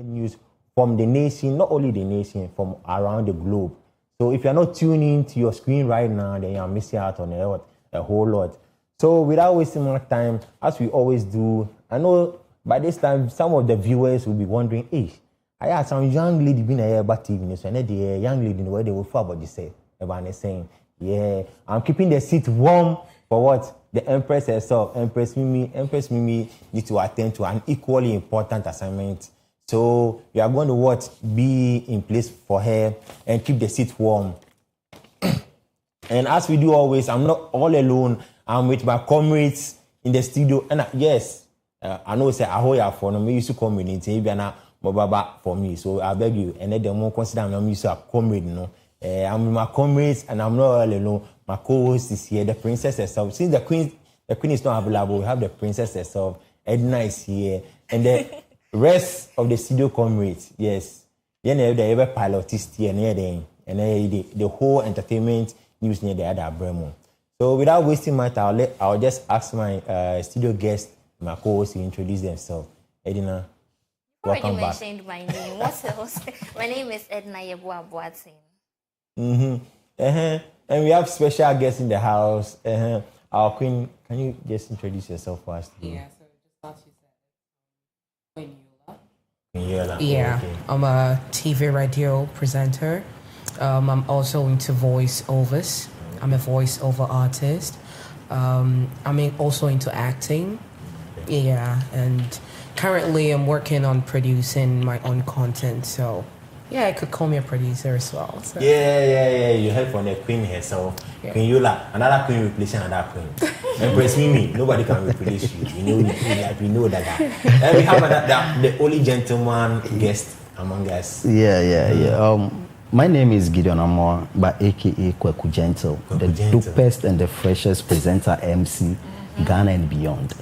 news from the nation, not only the nation, from around the globe. So if you're not tuning to your screen right now, then you're missing out on a whole lot. So without wasting more time, as we always do, I know by this time some of the viewers will be wondering, hey, I had some young lady being here about TV, so I the young lady where they will fall about this. Everyone is saying, yeah, I'm keeping the seat warm for what? The Empress herself, Empress Mimi need to attend to an equally important assignment. So we are going to what? Be in place for her and keep the seat warm. And as we do always, I'm not all alone. I'm with my comrades in the studio. And yes, I know say Ahoya for no me used to come with it, for me. So I beg you, and then they won't consider me used to a comrade, I'm with my comrades and I'm not all alone. My co-host is here, the princess herself. Since the queen is not available, we have the princess herself. Edna is here. And the rest of the studio comrades, yes. Then they ever pilotist here near them. And the whole entertainment news near the other Bremo. So without wasting my time, I'll just ask my studio guest, my co-host, to introduce themselves. Edna, welcome back. You mentioned my name. What's else? My name is Edna Yeboah Boateng. And we have special guests in the house. Our queen, can you just introduce yourself first? Yeah, so just as you said, Queen yeah, okay. I'm a TV radio presenter. I'm also into voiceovers. I'm a voiceover artist. I'm also into acting. Yeah, and currently I'm working on producing my own content. So yeah, I could call me a producer as well. So. Yeah. You heard from the queen herself. Yeah. Queen Yola, another queen replacing another queen. Empress Mimi, nobody can replace you. We know that. And we have the only gentleman guest among us. Yeah. My name is Gideon Amor, but aka Kweku Gentle, the dopest and the freshest presenter MC, Ghana and beyond.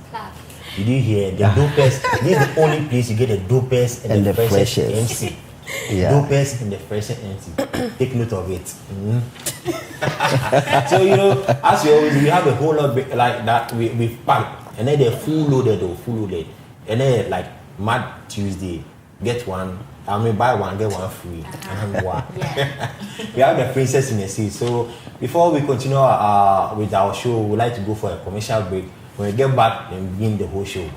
Did you hear? The dopest. This is the only place you get the dopest and the freshest MC. Yeah. Dopest and the freshest MC. Take note of it. So as we always, we have a whole lot like that. We pack, and then they're full loaded, and then like Mad Tuesday, get one. Buy one, get one free. We have the princess in the sea. So before we continue with our show, we'd like to go for a commercial break. When we get back, then begin the whole show.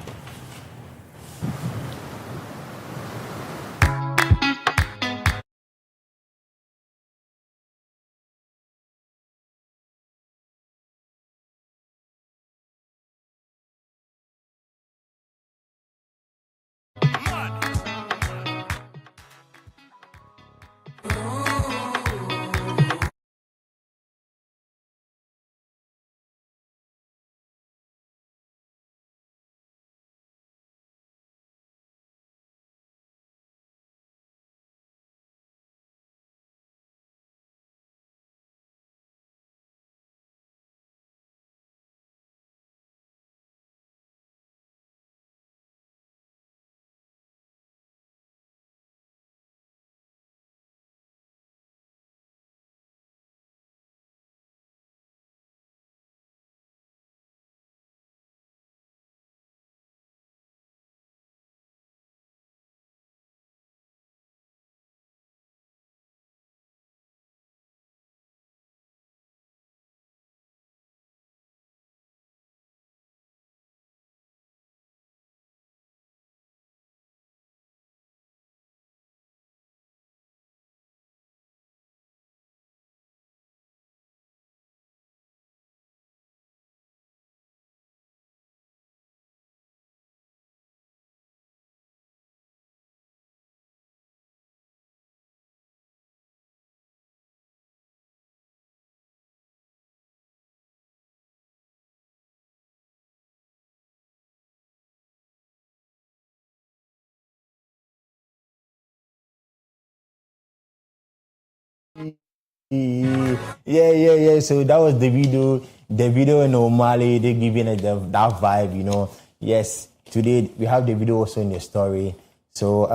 Yeah. So that was the video. The video in Omali, they giving it that vibe, Yes, today we have the video also in the story. So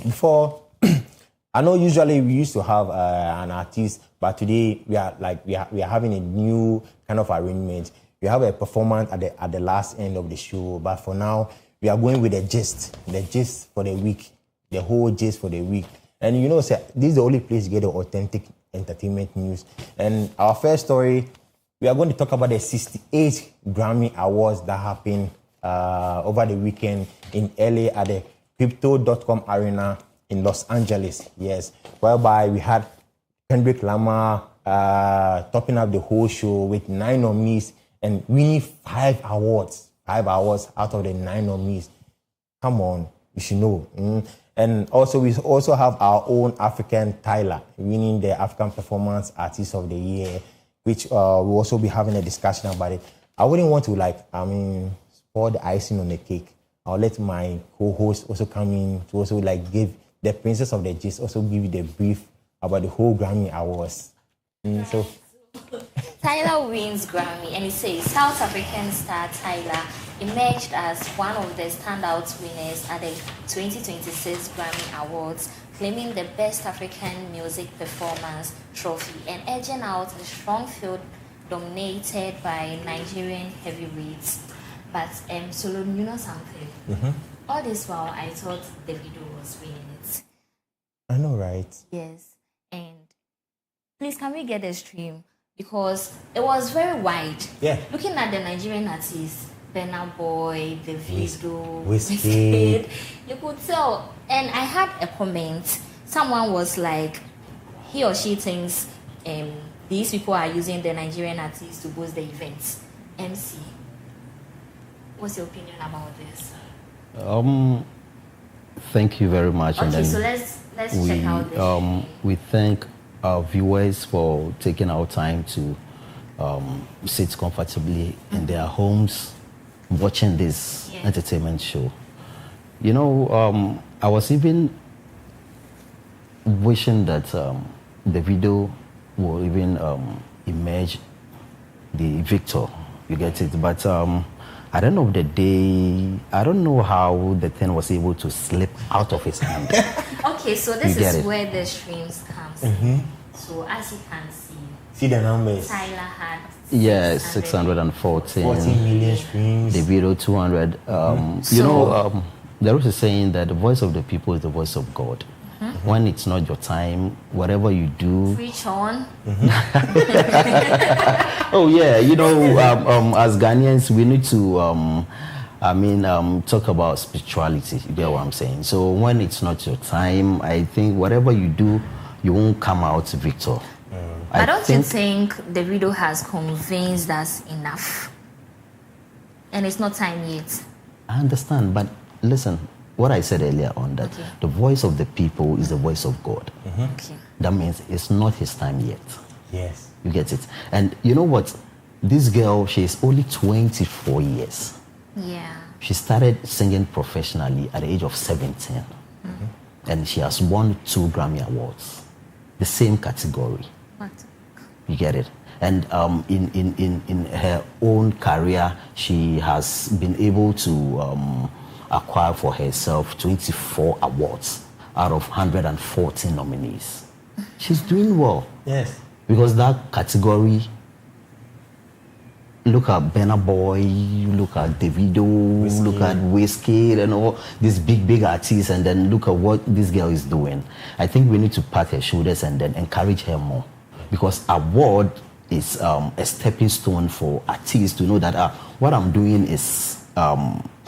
before, I know usually we used to have an artist, but today we are having a new kind of arrangement. We have a performance at the last end of the show, but for now we are going with the gist for the week. the whole gist for the week. And you know, sir, this is the only place you get the authentic entertainment news. And our first story, we are going to talk about the 68 Grammy Awards that happened over the weekend in LA at the Crypto.com Arena in Los Angeles. Yes, whereby we had Kendrick Lamar topping up the whole show with 9 nominees and winning 5 awards out of the 9 nominees. Come on, you should know. And also, we also have our own African Tyler winning the African Performance Artist of the Year, which we'll also be having a discussion about it. I wouldn't want to pour the icing on the cake. I'll let my co-host also come in to also give the Princess of the Gist, also give you the brief about the whole Grammy Awards. So Tyler wins Grammy, and it says South African star Tyler emerged as one of the standout winners at the 2026 Grammy Awards, claiming the Best African Music Performance trophy and edging out a strong field dominated by Nigerian heavyweights. But Solo, you know something? All this while, I thought Davido was winning it. I know, right? Yes, and please, can we get a stream? Because it was very wide. Yeah. Looking at the Nigerian artists, Burna Boy, Davido, Wizkid. you could tell. And I had a comment. Someone was like, he or she thinks these people are using the Nigerian artists to boost the events. MC, what's your opinion about this? Thank you very much. Okay, and then so let's check out this. we thank our viewers for taking our time to sit comfortably in their homes watching this entertainment show. You know, I was even wishing that the video will even emerge the victor. You get it? But I don't know the day, I don't know how the thing was able to slip out of his hand. Okay, so this is where the streams comes. So as you can see the numbers. Tyler had 614 14 million streams. The video 200. You know, there is a saying that the voice of the people is the voice of God. When it's not your time, whatever you do. Preach on. Oh yeah, you know, as Ghanaians, we need to, talk about spirituality. You get what I'm saying? So when it's not your time, I think whatever you do, you won't come out victor. But don't you think the video has convinced us enough? And it's not time yet. I understand, but listen, what I said earlier on, that the voice of the people is the voice of God. Okay. That means it's not his time yet. Yes. You get it? And you know what? This girl, she is only 24 years. Yeah. She started singing professionally at the age of 17. And she has won 2 Grammy Awards. The same category. What? You get it? And in her own career, she has been able to acquire for herself 24 awards out of 114 nominees. She's doing well. Yes. Because that category, look at Burna Boy, look at Davido, look at Wizkid and all these big artists, and then look at what this girl is doing. I think we need to pat her shoulders and then encourage her more. Because award is a stepping stone for artists to know that what I'm doing is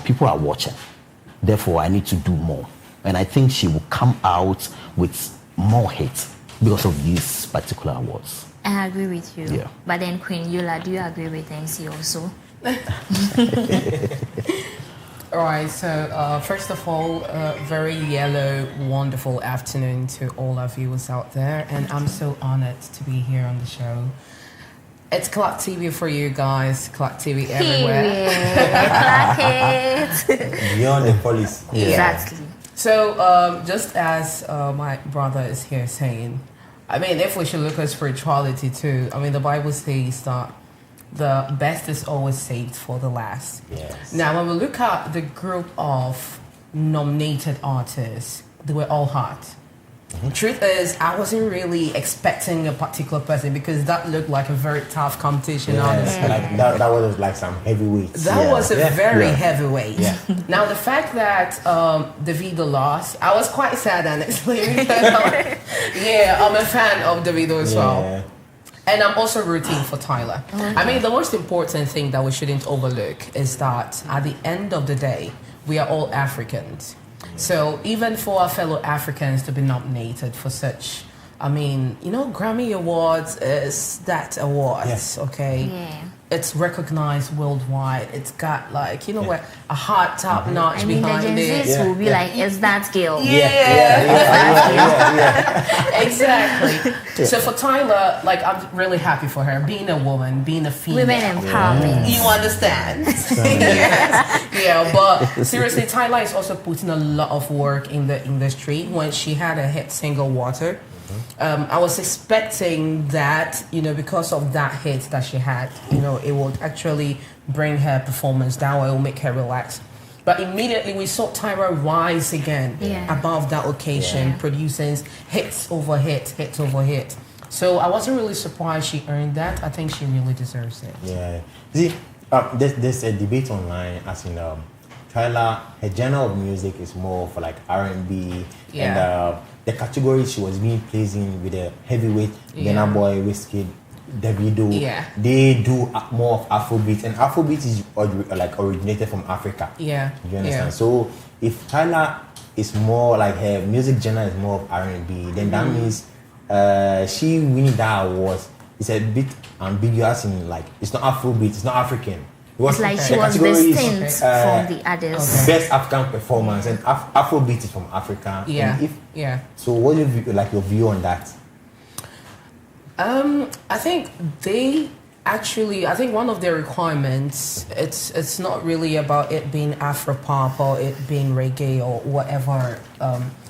people are watching. Therefore, I need to do more. And I think she will come out with more hits because of these particular awards. I agree with you. Yeah. But then Queen Yola, do you agree with MC also? All right, so first of all, very yellow, wonderful afternoon to all our viewers out there. And I'm so honored to be here on the show. It's Clark TV for you guys, Clark TV everywhere. Clark it. Beyond the police. Exactly. So just as my brother is here saying, I mean, if we should look at spirituality too, I mean, the Bible says that the best is always saved for the last. Yes. Now, when we look at the group of nominated artists, they were all hot. Truth is, I wasn't really expecting a particular person because that looked like a very tough competition, honestly. Like that was like some heavyweights. That was a very Yeah. heavyweight. Yeah. Now, the fact that Davido lost, I was quite sad, honestly. Because I'm a fan of Davido as well. Yeah. And I'm also rooting for Tyler. I mean, the most important thing that we shouldn't overlook is that at the end of the day, we are all Africans. So even for our fellow Africans to be nominated for such, I mean, Grammy Awards is that awards, okay? Yeah. It's recognized worldwide. It's got like, where a hard top notch I mean, the behind Gen it. Zs will be like, "Is that girl?" Exactly. So for Tyler, like, I'm really happy for her. Being a woman, being a female. Women empowerment. You understand? Yeah, but seriously, Tyler is also putting a lot of work in the industry. When she had a hit single, Water, I was expecting that, because of that hit that she had, it would actually bring her performance down, or it will make her relax. But immediately we saw Tyra rise again above that occasion, producing hits over hit, hits over hit. So I wasn't really surprised she earned that. I think she really deserves it. Yeah. See, there's a debate online as in Tyler, her genre of music is more for like R&B, and the category she was being placed in with the heavyweight, Burna Boy, Wizkid, Davido, they do more of Afrobeat, and Afrobeat is originated from Africa. Yeah. You understand? So if Tyler is more like her music genre is more of R&B, then that means she winning that award is a bit ambiguous in like it's not Afrobeat, it's not African. It's like she was distinct from the others. Best African performance, and Afrobeat is from Africa. Yeah. And so what is your view on that? I think I think one of their requirements, it's not really about it being Afropop or it being reggae or whatever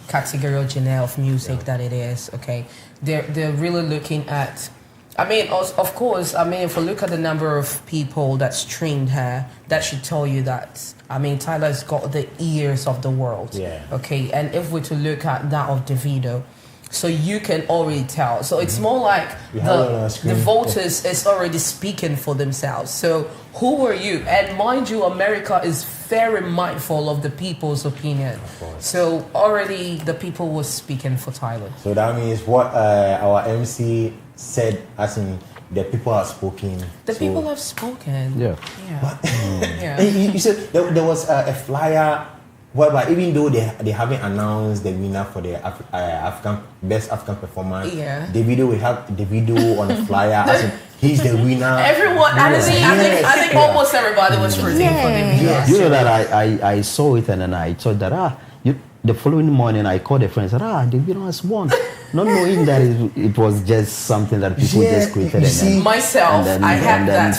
category or genre of music that it is, okay? They're really looking at, I mean, of course, I mean, if we look at the number of people that streamed her, that should tell you that, I mean, Tyler's got the ears of the world, okay? And if we're to look at that of Davido, so you can already tell. So it's more like the voters is already speaking for themselves. So who are you? And mind you, America is very mindful of the people's opinion. So already the people were speaking for Tyler. So that means what our MC said, as in the people have spoken. The people have spoken. Yeah. You said there was a flyer whereby even though they haven't announced the winner for the best African performance, Davido will have Davido on the flyer as in he's the winner. Everyone, I think almost everybody was rooting for Davido. You know that I saw it and then I thought that the following morning I called a friend and said Davido has won, not knowing that it was just something that people just created. I had that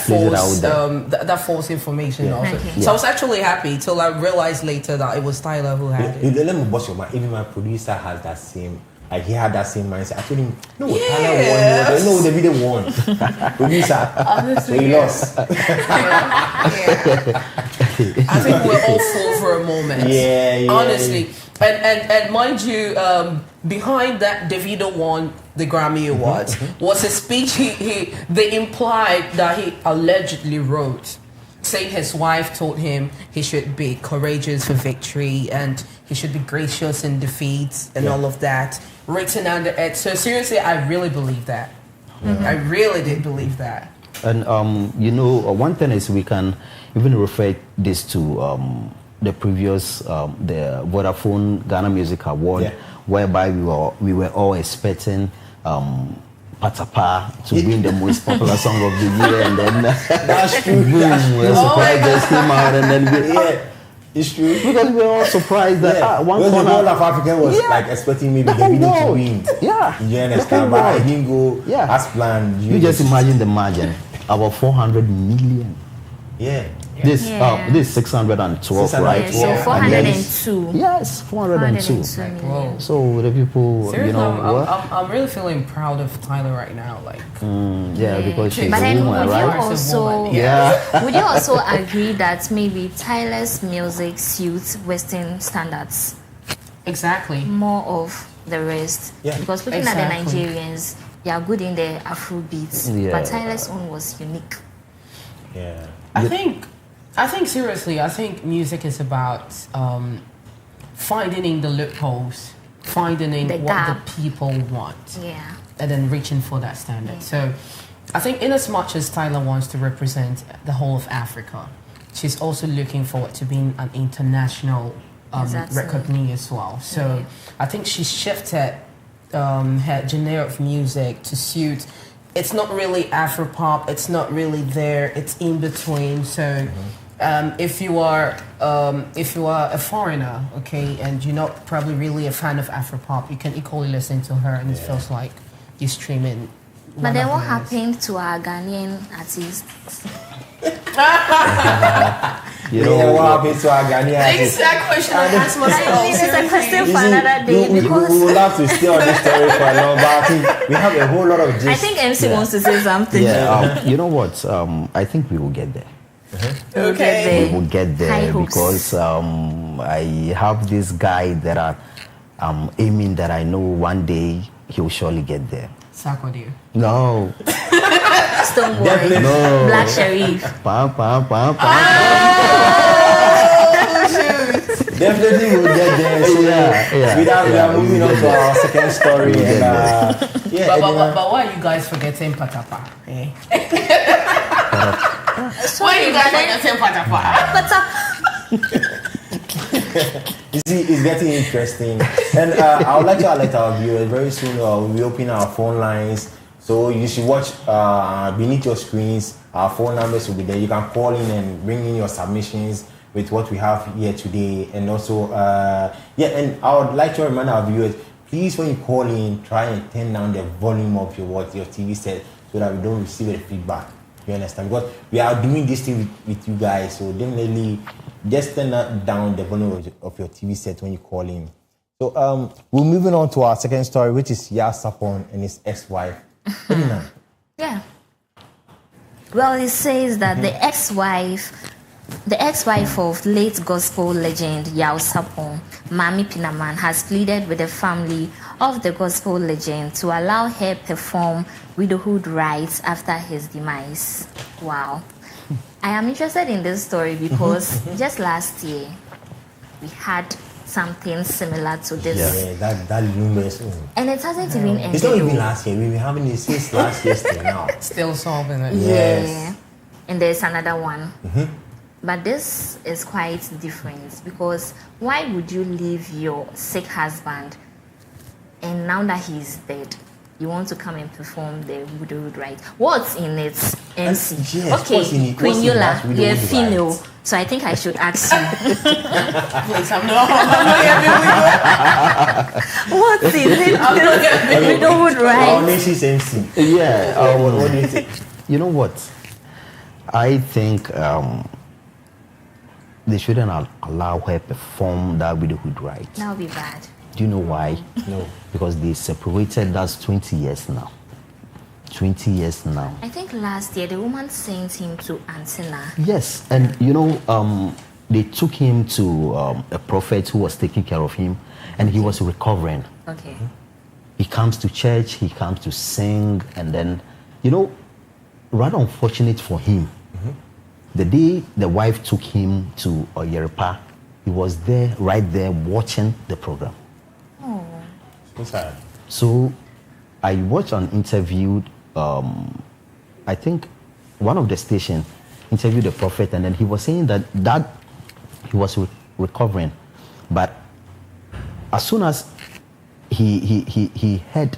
false information also. Okay. So I was actually happy till I realized later that it was Tyler who had it. Let me bust your mind. Even my producer has that same. Like he had that same mindset. I told him, no, Tyler won. No, Davido won. Producer, so he lost. I think we're all full for a moment. Honestly. And mind you, behind that Davido won the Grammy Awards was a speech they implied that he allegedly wrote, saying his wife told him he should be courageous for victory and he should be gracious in defeat and all of that, written under it. So seriously, I really believe that. I really did believe that. And one thing is we can even refer this to the previous the Vodafone Ghana Music Award, whereby we were all expecting Patapa to win the most popular song of the year, and then that's true. The surprise just came out, and then it's true because we were all surprised that one corner the whole of Africa was like expecting maybe Davido to win. You understand? But I didn't go as planned. You just imagine the margin, about 400 million. This 612, right? So 402. Yes, 402. So the people, seriously, I'm really feeling proud of Tyler right now. Like, because she's but a then woman, right? Would you also agree that maybe Tyler's music suits Western standards? Exactly. More of. the rest. Yeah. Because looking Exactly. at the Nigerians, they are good in the Afro beats, Yeah. but Tyler's own was unique. Yeah. I think seriously, I think music is about finding in the loopholes, finding in The what gap. the people want, Yeah. and then reaching for that standard. So I think in as much as Tyler wants to represent the whole of Africa, she's also looking forward to being an international Exactly. recognition as well. So I think she shifted her genre of music to suit. It's not really Afropop. It's not really there. It's in between. So if you are a foreigner, okay, and you're not probably really a fan of Afropop, you can equally listen to her, and it feels like you're streaming. But then what happened to our Ghanaian artists? You Yeah, know, what happened to our Ghanaian artists? Exact question I asked myself. It's a question You for see, another day we because will have to stay on this story for long, but I think we have a whole lot of gist. I think MC wants to say something. yeah, you know what? I think we will get there. Okay. We will get High there hopes. because I have this guy that I'm aiming that I know one day he'll surely get there. Sarkodie. No, Don't worry. Definitely. no. Black Sharif. Pam, pam, pam, pam. Definitely we'll get there. So Yeah, we are moving on to our second story. We'll And, get yeah, But why are you guys forgetting Patapa? Eh? Why are you guys forgetting Patapa? you see, it's getting interesting. And I would like to alert our viewers very soon. We'll be opening our phone lines. So you should watch beneath your screens. Our phone numbers will be there. You can call in and bring in your submissions with what we have here today. And also, and I would like to remind our viewers, please, when you call in, try and turn down the volume of your TV set so that we don't receive the feedback. You understand? Because we are doing this thing with you guys. So definitely just turn down the volume of your TV set when you call in. So we're moving on to our second story, which is Yaa Sarpong and his ex-wife. Yeah. Well, it says that the ex-wife of late gospel legend Yaa Sarpong, Mami Pinaman, has pleaded with the family of the gospel legend to allow her perform widowhood rites after his demise. Wow. I am interested in this story because just last year we had something similar to this. Yeah, that looms. And it hasn't even ended. It's not even though. last year. We've been having it since last year till now. Still solving it. Yes. Yeah. And there's another one. But this is quite different because why would you leave your sick husband and now that he's dead, you want to come and perform the widowhood rite? What's in it, MC? Yes, Okay, what's in it? Queen What's in that Yola, you're widowhood female, rite? so I think I should ask you. Please, I'm not What's in it? Widowhood Our rite. nation's MC. Yeah, What do you think? you know what? I think they shouldn't allow her perform that widowhood rite. That would be bad. Do you know why? No. Because they separated. That's 20 years now. 20 years now. I think last year the woman sent him to Antenna. Yes, and they took him to a prophet who was taking care of him, and he was recovering. Okay. He comes to church, he comes to sing, and then, rather unfortunate for him, the day the wife took him to Oyerepa, he was there, right there, watching the program. Oh. So sad. So I watched an interview, I think one of the station interviewed the prophet, and then he was saying that he was recovering, but as soon as he heard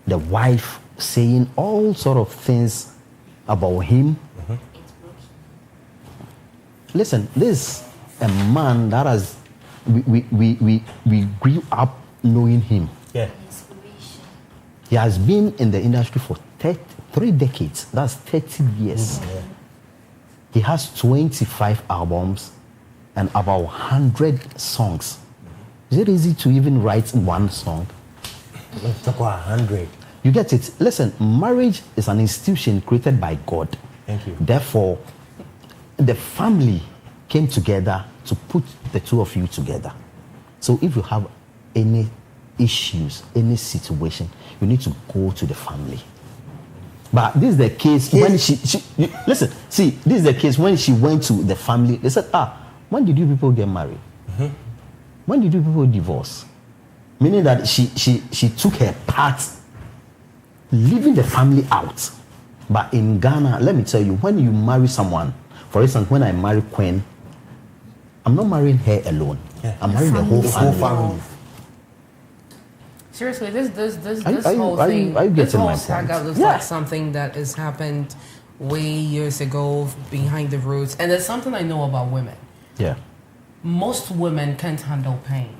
the wife saying all sort of things about him. Listen, this is a man that has we grew up knowing him. Yeah. He has been in the industry for 3 decades. That's 30 years. Yeah. He has 25 albums and about 100 songs. Is it easy to even write one song? Let's talk about 100. You get it? Listen, marriage is an institution created by God. Thank you. Therefore, the family came together to put the two of you together. So if you have any issues, any situation, you need to go to the family. But this is the case when listen, see, this is the case when she went to the family. They said, when did you people get married? When did you people divorce? Meaning that she took her part, leaving the family out. But in Ghana, let me tell you, when you marry someone, for instance, when I marry Queen, I'm not marrying her alone. Yeah. I'm marrying the whole family. Seriously, this whole thing, this whole saga looks like something that has happened way years ago behind the roots. And there's something I know about women. Yeah. Most women can't handle pain.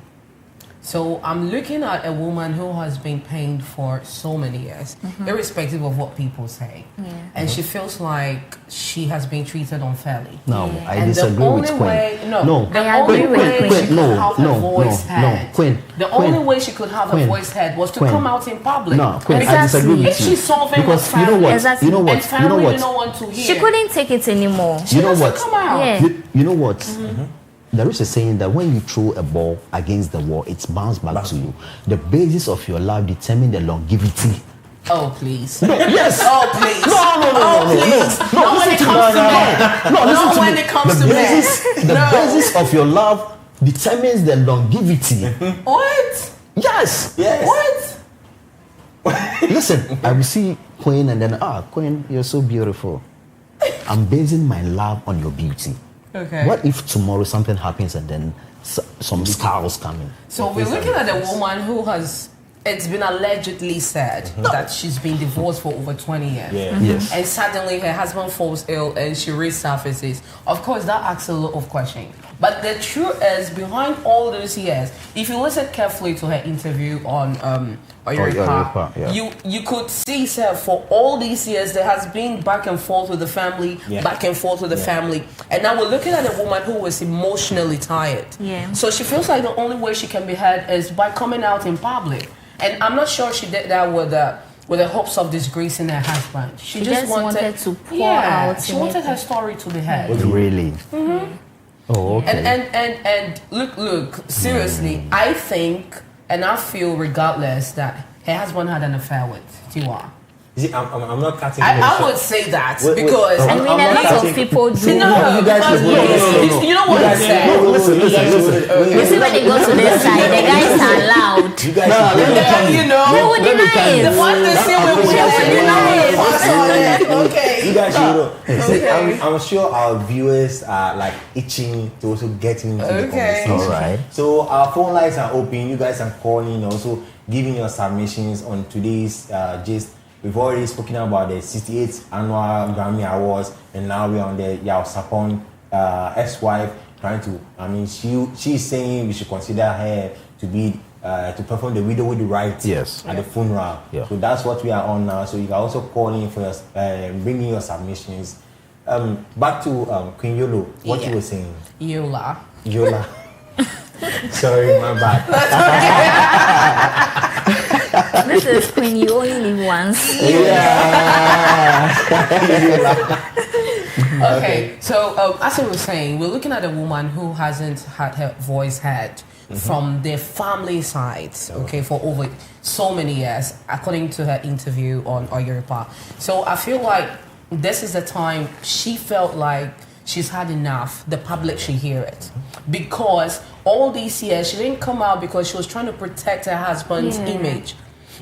So I'm looking at a woman who has been pained for so many years, irrespective of what people say. Yeah. And she feels like she has been treated unfairly. No, I disagree with Queen. The only way she could have a voice heard. The only way she could have a voice heard was to come out in public. No, Queen, I disagree with you. If she's solving because family, you know what? And family you don't want to hear. She couldn't take it anymore. You know what? Come out. Yeah. You know what? There is a saying that when you throw a ball against the wall, it's bounced back to you. The basis of your life determines the longevity. Oh, please. No, yes. Oh, please. No, Not when it comes to men. No, listen to me. When it comes to men. The basis of your love determines the longevity. What? Yes. What? Listen, I will see Queen and then, Queen, you're so beautiful. I'm basing my love on your beauty. Okay. What if tomorrow something happens and then some scars come in? So we're looking at a woman who has, it's been allegedly said that she's been divorced for over 20 years. Yeah. Yes. And suddenly her husband falls ill and she resurfaces. Of course, that asks a lot of questions. But the truth is, behind all those years, if you listen carefully to her interview on Oyeripa, you could see, sir, for all these years, there has been back and forth with the family, back and forth with the family. And now we're looking at a woman who was emotionally tired. Yeah. So she feels like the only way she can be heard is by coming out in public. And I'm not sure she did that with the hopes of disgracing her husband. She just wanted to pour out. She wanted her story to be heard. Really? Oh, okay. And look, seriously, I think and I feel regardless that her husband had an affair with Tiwa. See, I'm not cutting. I would say that because I mean, a lot of people do. You know what I'm saying? Listen. You see, when they go to this side, the guys are loud. You guys, they would deny it. The one they say we would deny it. Okay. You guys should know. I'm sure our viewers are like itching to also get into the conversation. All right. So our phone lines are open. You guys are calling, also giving your submissions on today's gist. We've already spoken about the 68th annual Grammy Awards, and now we're on the Yaw Sarpong ex-wife trying to. I mean, she's saying we should consider her to be to perform the widow with the rights at the funeral. Yeah. So that's what we are on now. So you can also call in for your bringing your submissions. Back to Queen Yolo. What you were saying? Yola. Sorry, my bad. This is Queen. You only live once. Okay, so as I was saying, we're looking at a woman who hasn't had her voice heard from their family side, okay, for over so many years, according to her interview on Oyeripa. So I feel like this is the time she felt like she's had enough. The public should hear it. Because all these years, she didn't come out because she was trying to protect her husband's image.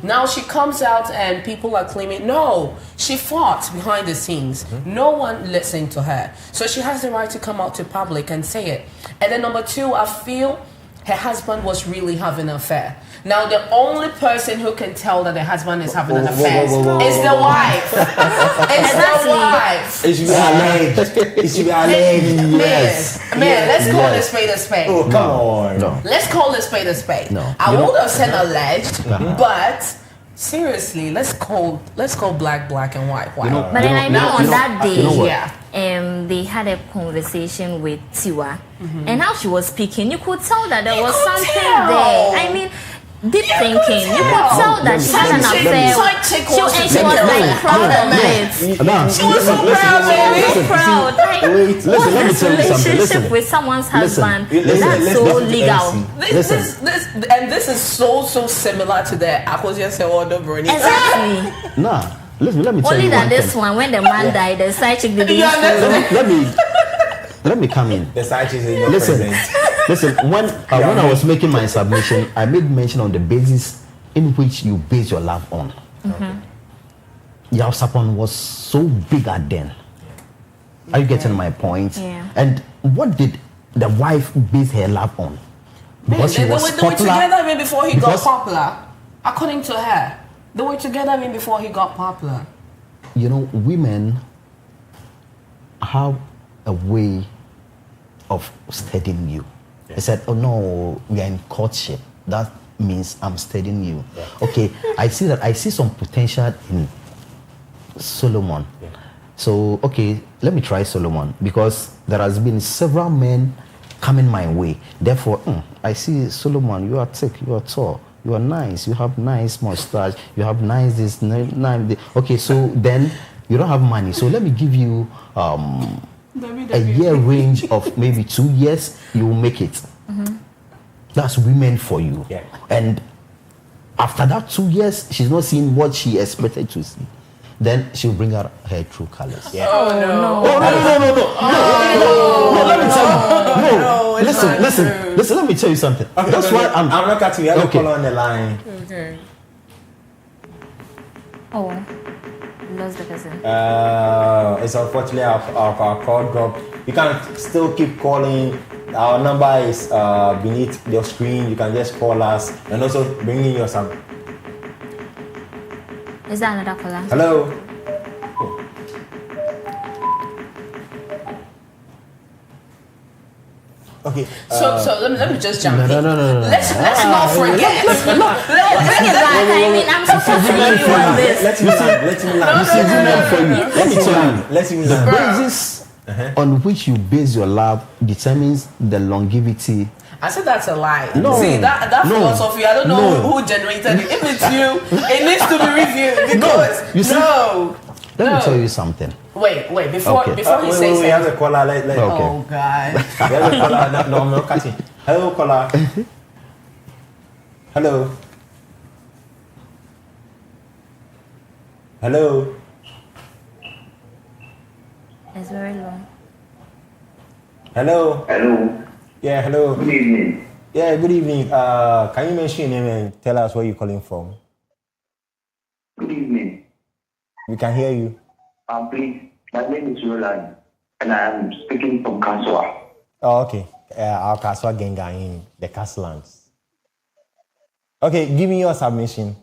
Now she comes out and people are claiming, no, she fought behind the scenes. No one listened to her. So she has the right to come out to public and say it. And then number two, I feel her husband was really having an affair. Now the only person who can tell that the husband is having an affair is the wife. It's the wife. It should be alleged. It should be alleged. Man, let's call a spade a spade. Oh, come on. No. Let's call a spade a spade. No. I would have said alleged, but seriously, let's call black and white. But then I know on that day, they had a conversation with Tiwa, and how she was speaking, you could tell that there was something there. I mean, deep thinking. You could tell that she had an affair. She was like proud of it. She was so proud, baby. Proud. Like, Listen, let me tell you something. relationship with someone's husband? Listen, That's let's so get to legal. This is so similar to the Akosia Sewodo Bruni. Exactly. Nah, listen, let me tell Only you that one this thing. one, when the man died, the side chick didn't. Let me come in. The side chick is your Listen, president. listen. When I was making my submission, I made mention on the basis in which you base your love on. Yao Sapon was so big at then. Are you getting my point? Yeah. And what did the wife base her love on? Because she was They were together even before he got Because- popular. According to her, they were together even before he got popular. You know, women have a way of studying you. They said, "Oh no, we are in courtship. That means I'm studying you." Okay, I see some potential in Solomon. So okay, let me try Solomon, because there has been several men coming my way. Therefore, I see Solomon. You are thick. You are tall. You are nice. You have nice mustache. You have nice this, nice. Okay, so then you don't have money. So let me give you a year range of maybe 2 years. You will make it. That's women for you. Yeah. And after that 2 years, she's not seeing what she expected to see. Then she'll bring out her true colors. Yeah. No. No, let me tell you. No, listen, let me tell you something. Okay, That's why I'm not cutting you. I have a Okay. caller on the line. Okay. Oh, lost the person. It's unfortunately our call dropped. You can still keep calling. Our number is beneath your screen. You can just call us and also bring in your sub. Is that another caller? Hello. Okay. So let me just jump in. No. Let's not forget. Bring it back. I mean, I'm supposed to hear you on this. Let him land. Let him land. You see, women for you. Let me tell you. Let him The land. basis on which you base your love determines the longevity. I said that's a lie. No. See that No. philosophy. I don't know No. who generated it. If it's you, it needs to be reviewed because You see- no. Let No. me tell you something. Wait. Before Okay. before he Wait, says we have something. a caller. Let. Okay. Oh God. We have a caller. No, I'm not cutting. Hello, caller. Hello. Hello. It's very low. Hello. Hello. Yeah, hello. Good evening. Yeah, good evening. Can you mention your name and tell us where you're calling from? Good evening. We can hear you. Please, my name is Roland, and I am speaking from Kanswa. Oh, okay. Our Kaswa Genga in the Castlands. Okay, give me your submission.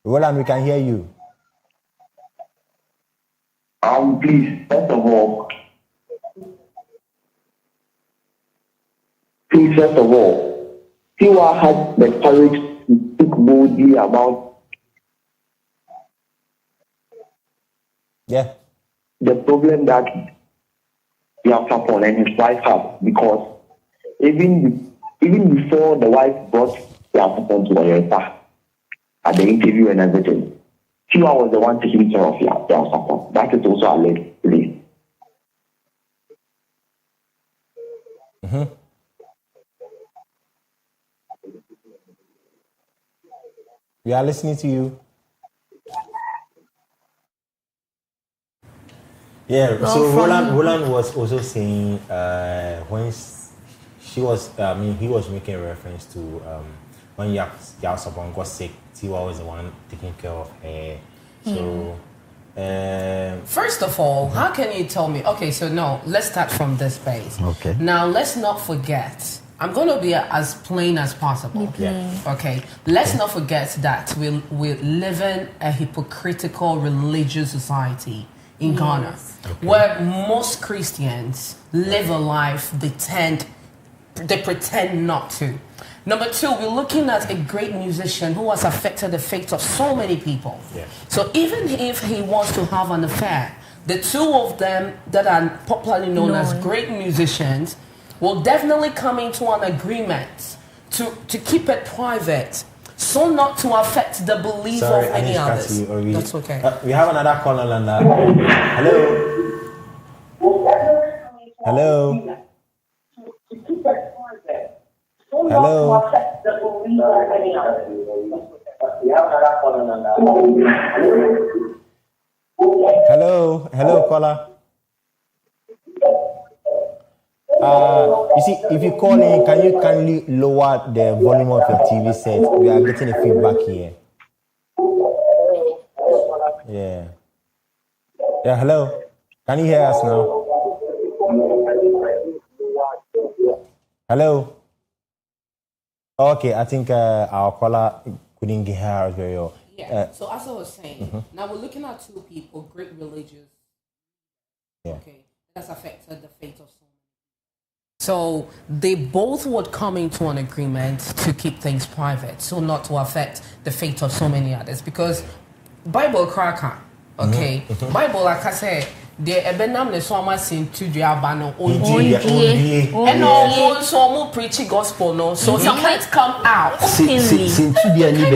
Roland, we can hear you. Please, first of all, Tiwa had the courage to speak boldly about Yeah. the problem that Yasapon and his wife have, because even before the wife brought Yasapon to Oyeta at the interview and everything, Tiwa was the one taking care of Yasapon. That is also alleged, please. We are listening to you. Yeah, Well, so from- Roland was also saying when he was making a reference to when Yao Sabon got sick, Tiwa was the one taking care of her. So First of all, how can you tell me? Okay, so no, let's start from this base. Okay. Now let's not forget. I'm going to be as plain as possible. Yeah. Okay. Let's not forget that we live in a hypocritical religious society in Ghana, where most Christians live a life they pretend not to. Number two, we're looking at a great musician who has affected the fate of so many people. Yeah. So even if he wants to have an affair, the two of them that are popularly known as great musicians will definitely come into an agreement to keep it private, so not to affect the belief of any others. That's okay. We have another caller on that. Hello. Hello. Hello. Hello. Hello, caller. You see, if you call in, can you kindly lower the volume of your TV set? We are getting a feedback here. Yeah. Yeah, hello. Can you hear us now? Hello. Okay, I think our caller couldn't hear us very well. Yeah. So as I was saying, now we're looking at two people, great religious. Yeah. Okay, that's affected the fate of someone. So they both would come into an agreement to keep things private, so not to affect the fate of so many others. Because Bible cracker, okay, Bible like I said, the ebenam ne so ama into the abano and also more preaching gospel no, so he can't come out openly.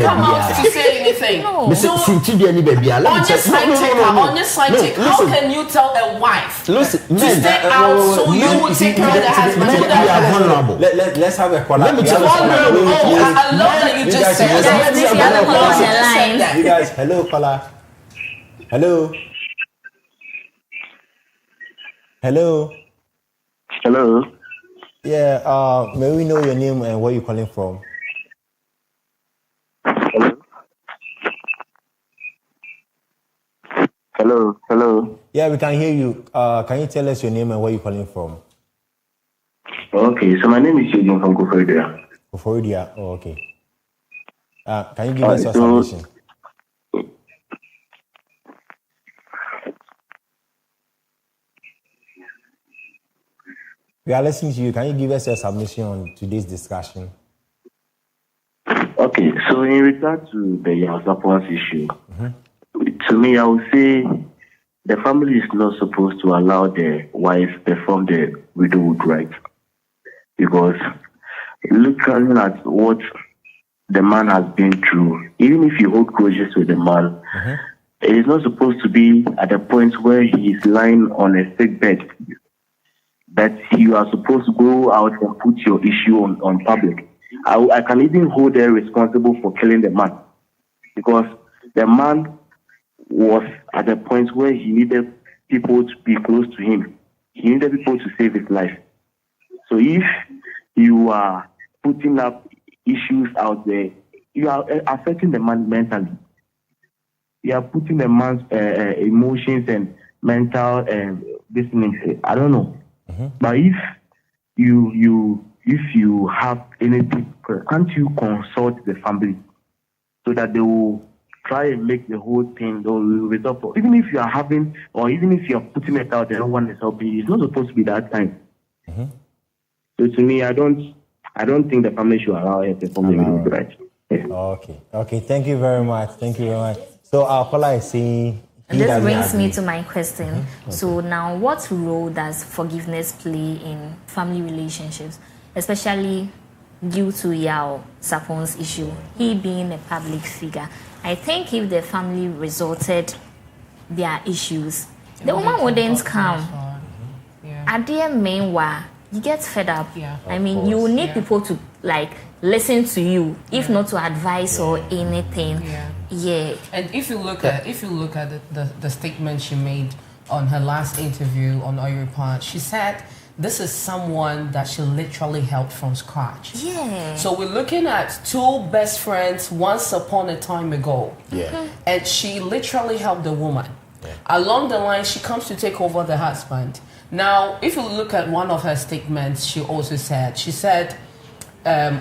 Come out to say anything. On your side, how can you tell a wife to listen, stay out so you will take care of the husband? We are vulnerable. Let's have a caller. Let me tell you I love that you just said that. You guys, hello, caller. Hello. Hello. Hello. Yeah, may we know your name and where you're calling from? Hello. Yeah, we can hear you. Can you tell us your name and where you're calling from? Okay, so my name is Eugene from Koforidua. Koforidua. Oh, okay. Can you give us your submission? We are listening to you. Can you give us your submission on today's discussion? Okay, so in regard to the Yasapon's issue, to me, I would say the family is not supposed to allow the wife perform the widowhood right. Because looking at what the man has been through, even if you hold grudges with the man, it is not supposed to be at a point where he is lying on a sick bed that you are supposed to go out and put your issue on public. I can even hold her responsible for killing the man, because the man was at a point where he needed people to be close to him. He needed people to save his life. So if you are putting up issues out there, you are affecting the man mentally. You are putting the man's emotions and mental listening. I don't know. But if you have anything, can't you consult the family so that they will try and make the whole thing resolve? Even if you are having, or even if you are putting it out, no one is helping. It's not supposed to be that time. So to me, I don't think the family should allow it to perform the right. Yeah. Okay. Thank you very much. So our caller is saying. And this brings me to my question. So now, what role does forgiveness play in family relationships, especially due to Yao Sapon's issue, he being a public figure? I think if the family resorted their issues, the woman wouldn't come. At the meanwhile, you get fed up. I mean, you need people to listen to you, if not to advise or anything. And if you look at the statement she made on her last interview on Oyuripa, she said this is someone that she literally helped from scratch. So we're looking at two best friends once upon a time ago. And she literally helped the woman. Along the line, she comes to take over the husband. Now, if you look at one of her statements, she said,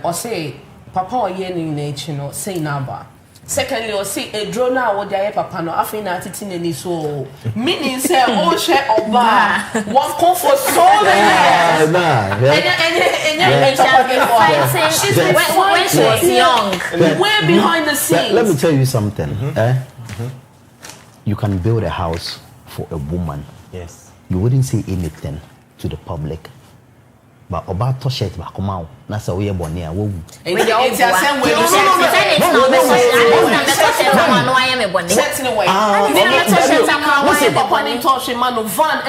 or say, Papa or yeni nature, no, say naba. Secondly, or say a drone now, what they papa no, afina titin any so. Meaning, say, oh, share or bar. One come for so many years. When she was young, way behind the scenes. Let me tell you something. You can build a house for a woman. Yes. You wouldn't say anything to the public. but about to shirt back come out. That's how we are born here. It's the same way.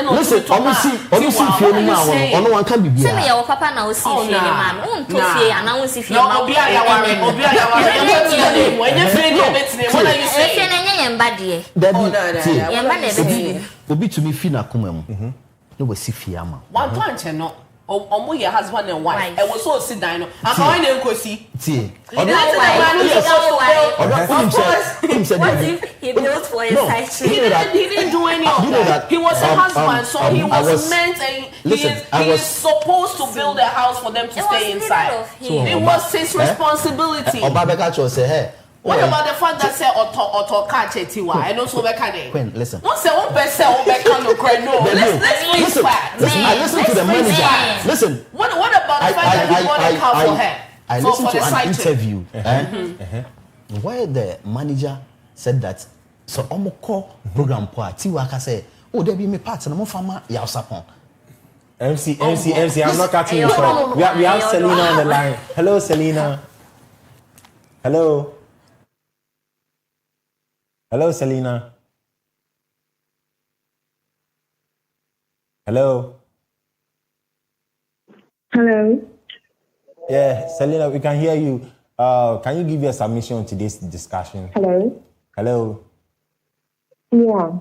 Listen, one can be papa now see Obi to me fina kumem. No we see fiama. One punch no. Omo your husband and wife. I was so sit down. I'm going to go see. See. What if he built for his side chick? He didn't do any of that. He was a husband, so he was meant and he is supposed to build a house for them to stay inside. It was his responsibility. Obabeka cho say hey. What about the fact that say auto catch tiwa and also be kind Queen, listen. Don't say one person no. Let's listen. I listen to the manager. Listen. What about the fact that he bought a car for her? I listened to an interview where the manager said that so omoko program po tiwa ka say oh there be me part na mo fama ya usapon. MC, I'm not cutting you short. We have Selena on the line. Hello, Selena. Hello. Hello, Selena. Hello. Hello. Yeah, Selena, we can hear you. Can you give your submission to this discussion? Hello. Hello. Yeah.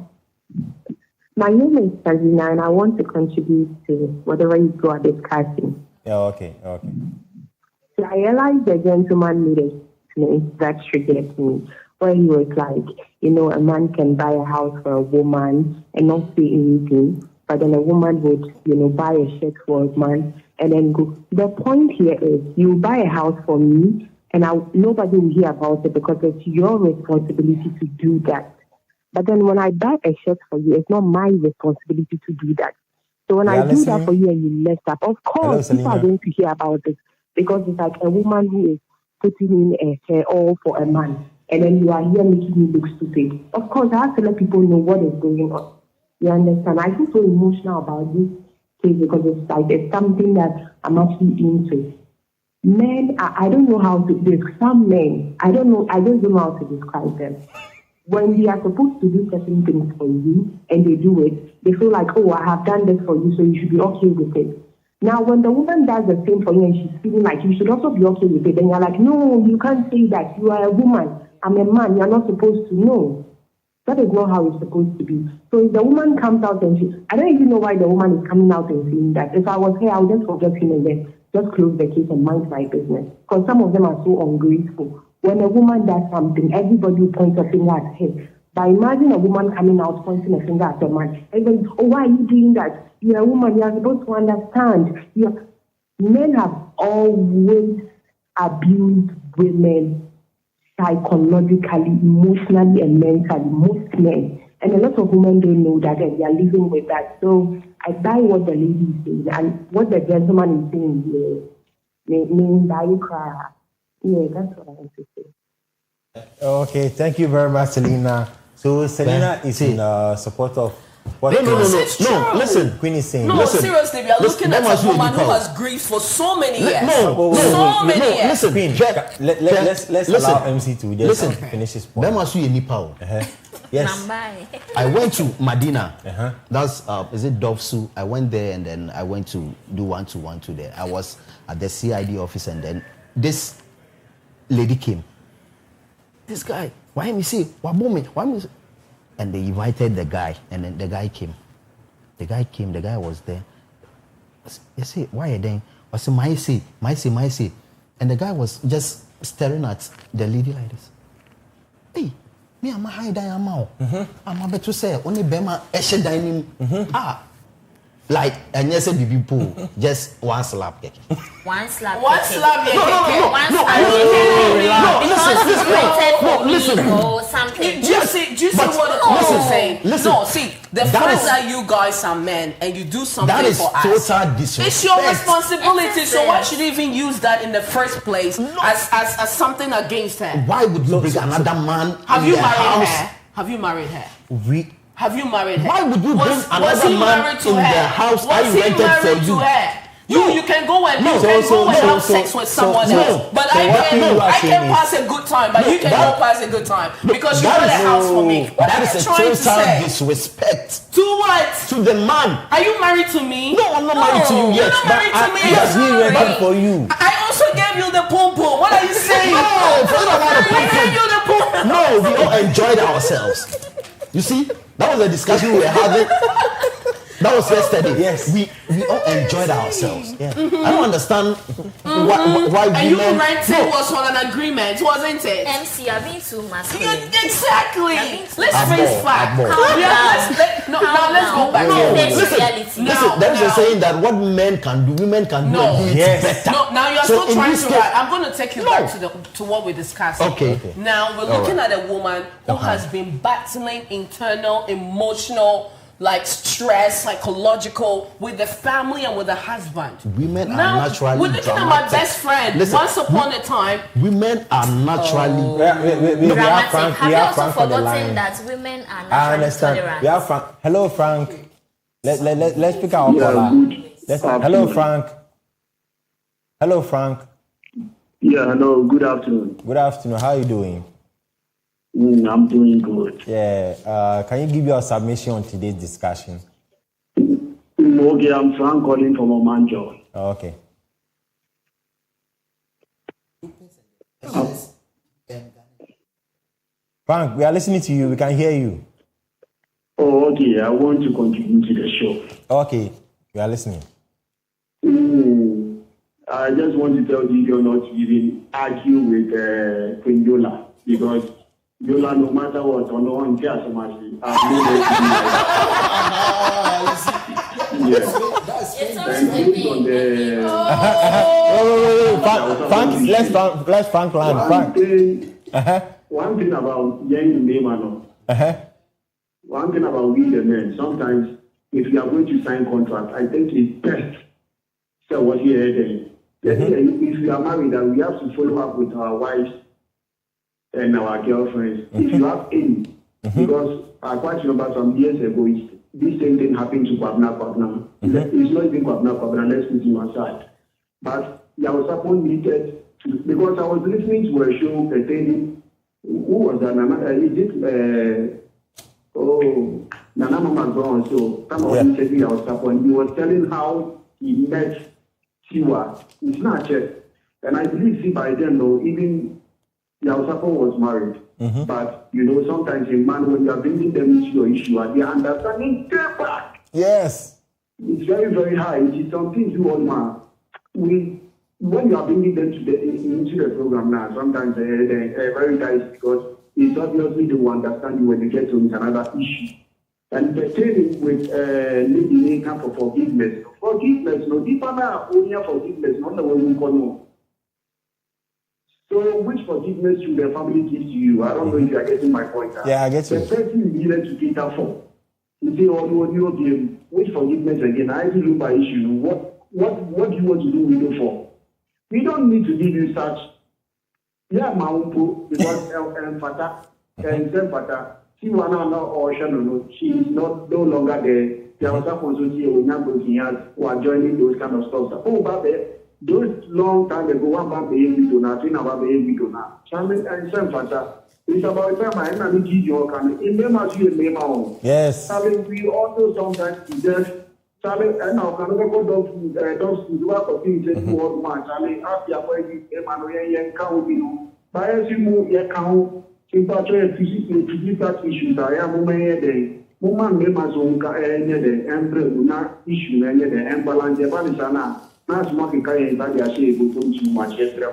My name is Selena, and I want to contribute to whatever you are discussing. Yeah, okay. So I realized the gentleman made a statement that triggered me, where he was like, a man can buy a house for a woman and not say anything, but then a woman would, buy a shirt for a man and then go. The point here is you buy a house for me and nobody will hear about it because it's your responsibility to do that. But then when I buy a shirt for you, it's not my responsibility to do that. So when I do that for you and you mess up, of course, people are going to hear about it because it's like a woman who is putting in a hair all for a man. And then you are here making me look stupid. Of course, I have to let people know what is going on. You understand? I feel so emotional about this case because it's something that I'm actually into. Men, I don't know how to describe some men. I just don't know how to describe them. When they are supposed to do certain things for you and they do it, they feel like, oh, I have done this for you, so you should be okay with it. Now, when the woman does the same for you and she's feeling like you should also be okay with it, then you're like, no, you can't say that. You are a woman. I'm a man. You're not supposed to know. That is not how it's supposed to be. So if the woman comes out and I don't even know why the woman is coming out and saying that. If I was here, I would just forget him and then just close the case and mind my business. Because some of them are so ungrateful. When a woman does something, everybody points a finger at her. But imagine a woman coming out pointing a finger at a man. Everybody, oh, why are you doing that? You're a woman. You're supposed to understand. Men have always abused women psychologically, emotionally, and mentally. Most men. And a lot of women don't know that and they are living with that. So I buy what the lady is saying and what the gentleman is saying here. Yeah, that's what I want to say. Okay, thank you very much, Selena. So Selena is in support of what No, listen. Queen is saying. No, Listen, seriously, we are looking at a woman who has grieved for so many years. Many years. Listen, Queen, let's allow MC to just finish his point. That must be any power. Yes. I went to Medina. That's is it Dovsu? I went there and then I went to do 1-2-1-2 there. I was at the CID office and then this lady came. This guy, why me see? Why me? And they invited the guy, and then the guy came. The guy was there. They say, why are you there? I said, my say. And the guy was just staring at the lady like this. Hey, me, I'm a high diamond. I'm about to say, only Bema Eshe dining. Like, and yes, people just one slap. One slap. One slap. Listen. Or something. Do you see what I'm saying? Listen. No, see, the fact that you guys are men and you do something that is for us. Total disrespect. It's your responsibility. So why should you even use that in the first place as something against her? Why would you bring another man Have in you the married house? her? Have you married her? Have you married her? Why would you bring Was another he man married to in her? the house Was I he rented for married you? to her? You can go and have sex with someone else, but I can pass a good time, but you cannot pass a good time because you got a house for me. That is a total disrespect. To what? To the man. Are you married to me? No, I'm not married to you yet. You're not married to me. Yes, he ready for you. I also gave you the pom pom. What are you saying? No, I gave you the pom pom. No, we all enjoyed ourselves. You see, that was a discussion we were having. That was yesterday. Yes. We all enjoyed ourselves. Yeah. I don't understand why and you renting was on an agreement, wasn't it? MC, you're being too masculine. Exactly. Let's face facts. Now let's go back. Reality. Listen, there is a saying that what men can do, women can do it better. No, now you're still trying to I'm going to take you back to what we discussed. Okay. Now we're looking at a woman who has been battling internal, emotional, like stress, psychological, with the family and with the husband. Women are naturally we're looking at my best friend. Listen, once upon a time, women are naturally. We have Frank. Have We you have also Frank on the forgotten line. that women are I naturally understand. tolerant? We have Frank. Hello, Frank. Let's pick our caller. Hello, Frank. Hello, Frank. Yeah, hello. Good afternoon. Good afternoon. How are you doing? I'm doing good. Yeah. Can you give your submission on today's discussion? Okay, I'm Frank calling from Omanjo. Okay. Frank, we are listening to you. We can hear you. Oh, okay. I want to contribute to the show. Okay. We are listening. I just want to tell you you're not even argue with Queen Yola because Yola, no matter what, on the one cares so much. Frank, let's Frank land. One thing about young men, one thing about we the men, sometimes if you are going to sign contract, I think it's best. So what you heard, if you are married, that we have to follow up with our wives and our girlfriends. If you have any, because I quite remember some years ago, this same thing happened to Kwabna. It's not even Kwabna, let's put him aside. But Yaosapon needed to, because I was listening to a show pertaining, who was that? Nana Mama Brown. So, someone said Yaosapon. He was telling how he met Siwa. It's not yet. And I believe by then, though, even Yaosapon was married. But, sometimes a man, when you are bringing them into your issue, they are understanding their back. Yes. It's very, very high. It is something you all want. When you are bringing them into the program now, sometimes they're very nice because it's obviously they will understand you when you get to another issue. And the thing with Lady Neka for forgiveness. Forgiveness, no, deeper now, only forgiveness, not the way we call no. So, which forgiveness should the family give to you? I don't know if you are getting my point. Yeah, I get you. The person you needed to cater for. You say, which forgiveness again? I actually look by issue. What do you want to do with it for? We don't need to give you such. Yeah, Maumpo, because Fata, and Fata, she is no longer there. There was a consultation who are joining those kind of stuff. Oh, but those long time ago, one about the video now, three about the video now. Charming and Fata. It's about time I am give your kind. In them as you name our Yes. We also sometimes just and now can go dogs to do up of things and what man. Ask your boy, Emmanuel, and count. By as you move your count, sympathy physical issues. I am a day. Woman members on the emperor will not issue any of the embalance. Not smoking carrying back your shape, who told you much yesterday.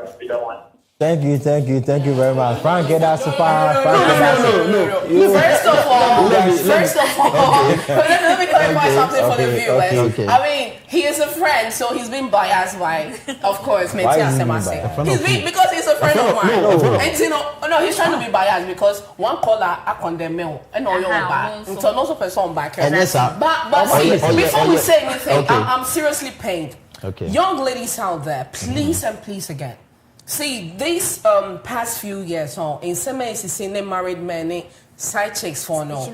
Thank you very much. Frank, get us far. No. First of all, let me clarify something for the viewers. Okay. I mean, he is a friend, so he's been biased by, of course, Metia Semase. Because he's a friend of mine. And he's trying to be biased because one caller I condemn me and all your back. So no person back. But see, before we say anything, I'm seriously pained. Okay. Young ladies out there, please and please again. See, these past few years, in some ways, married men, side chicks for no.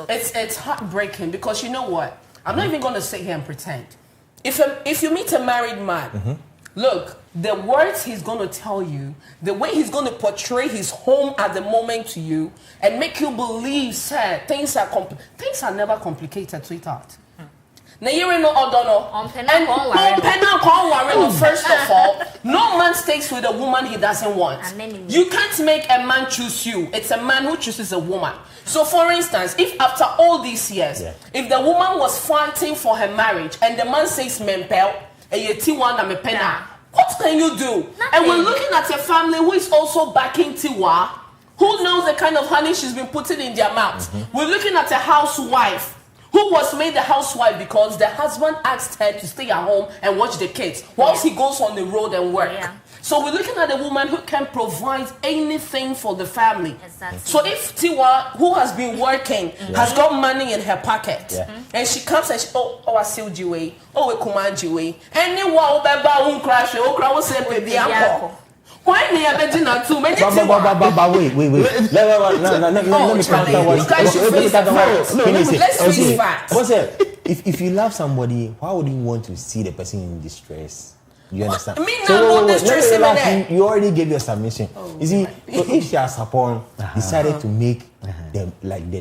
It's heartbreaking because you know what? I'm not even going to sit here and pretend. if you meet a married man, look, the words he's going to tell you, the way he's going to portray his home at the moment to you, and make you believe, sir, things are never complicated, sweetheart. Now you know, first of all, no man stays with a woman he doesn't want. You can't make a man choose you. It's a man who chooses a woman. So for instance, if after all these years, if the woman was fighting for her marriage and the man says, Mempel, what can you do? Nothing. And we're looking at a family who is also backing Tiwa, who knows the kind of honey she's been putting in their mouths. We're looking at a housewife who was made a housewife because the husband asked her to stay at home and watch the kids whilst he goes on the road and work. So we're looking at a woman who can provide anything for the family. Exactly. So if Tiwa, who has been working, has got money in her pocket, and she comes and she, I still Jiwe, we command Jiwe, and you will crash, say, baby, uncle. Why me a dinner too? Wait. Let me let's face facts. If you love somebody, why would you want to see the person in distress? You understand? You already gave your submission. You see, so if she has upon decided to make the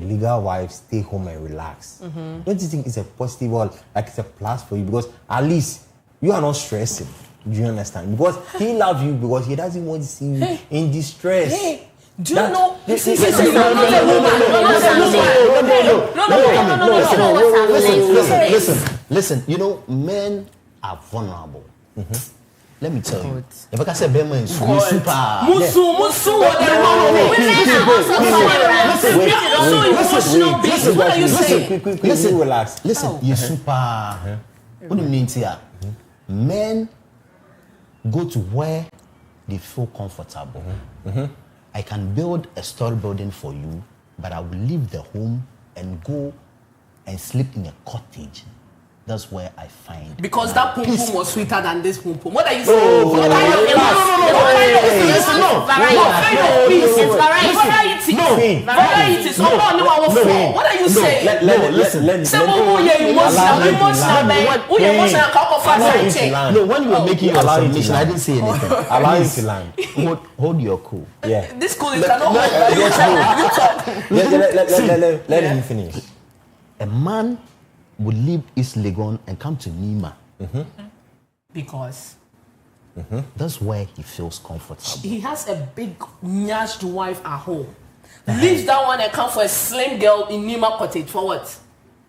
legal wife stay home and relax, don't you think it's a positive or like it's a plus for you? Because at least you are not stressing. Do you understand? Because he loves you because he doesn't want to see you in distress. Hey, do you know? Listen. You know, men are vulnerable. Let me tell you. If I can say Bema is super. Listen, relax. Listen, you're super. What do you mean here? Men go to where they feel comfortable. I can build a store building for you, but I will leave the home and go and sleep in a cottage. That's where I find. Because that pum pum was sweeter than this pum pum. What are you saying? Variety. So what are you saying? No, when you were making your submission, I didn't say anything. Allow you to land. Hold your cool. Yeah. This cool is cannot hold. Let him finish. A man would leave East Legon and come to Nima. Because that's where he feels comfortable. He has a big nyashed wife at home. Leaves that one and come for a slim girl in Nima cottage for what?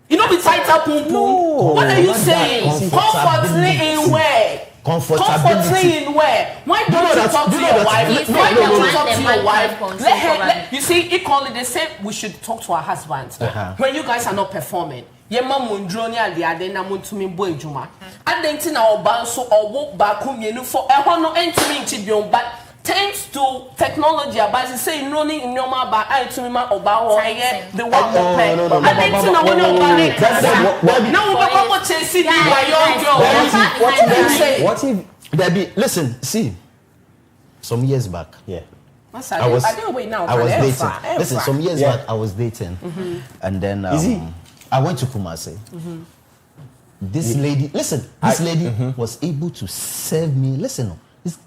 You know, be tighter pum pum. What are you saying? Comfortably in where? Comfortably in where? Why don't you talk to your wife? Why don't you talk to your wife? Let her. You see, equally they say we should talk to our husbands when you guys are not performing. Yema mundroni ade ade na muntumi bo ejuma. Adenti na oba so owo ba kumienu for ehwo no entimi nchibion but thanks to technology about say running in your ba entimi ma oba ho eye the one open. Adenti na woni oba ne now we go chase the young girl. What if baby listen see some years back I was dating. Listen, some years back I was dating and then I went to Kumasi. This lady, listen, this lady was able to serve me. Listen,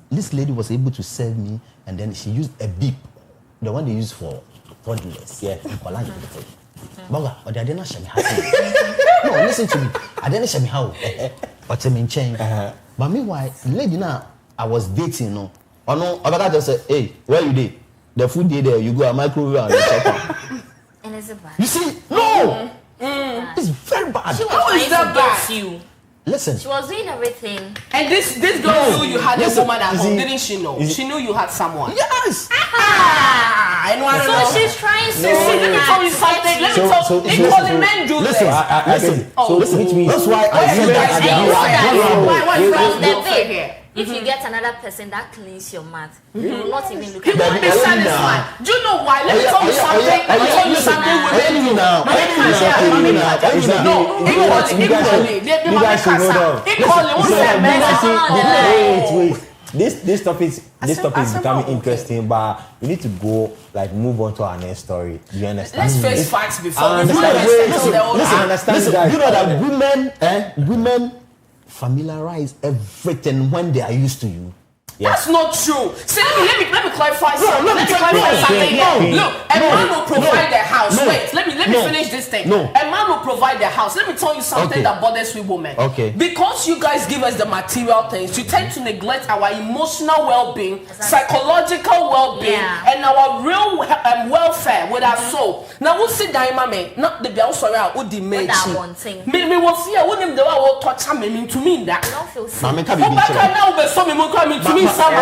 this lady was able to serve me, and then she used a beep, the one they use for toddlers. Yeah. Boga, but I didn't show me how. No, listen to me. I didn't show me how. But I mean, change. But meanwhile, lady now, I was dating, no. Oh no, I just said, hey, where you did? The food there, you go a microwave and check out. And it's a bad. You see, no. It's very bad. She was trying to get you. Listen. She was doing everything. And this girl knew you had a woman at home, didn't she know? She knew you had someone. Yes. I know. So she's trying to. Let me tell you something. Let me tell you. Because the men do this. Listen. Which means that's why I said that. If you get another person that cleans your mouth, you will not even look at it. He won't be satisfied. Do you know why? Let me tell you something. This topic is becoming interesting, but we need to go move on to our next story. Do you understand? Let's face facts before. I understand, guys. You know that women familiarize everything when they are used to you. That's not true. See, let me clarify something. Let me clarify something here. Look, a man will provide the house. Wait, let me finish this thing. A man will provide the house. Let me tell you something that bothers we women. Okay. Because you guys give us the material things, you tend to neglect our emotional well-being, psychological well-being, and our real welfare with our soul. Now we'll sit down, mommy. Not the girl sorry, I would demand. Me will fear. Wouldn't the world touch me to mean that? I don't feel so. Mommy can be to me. Listen,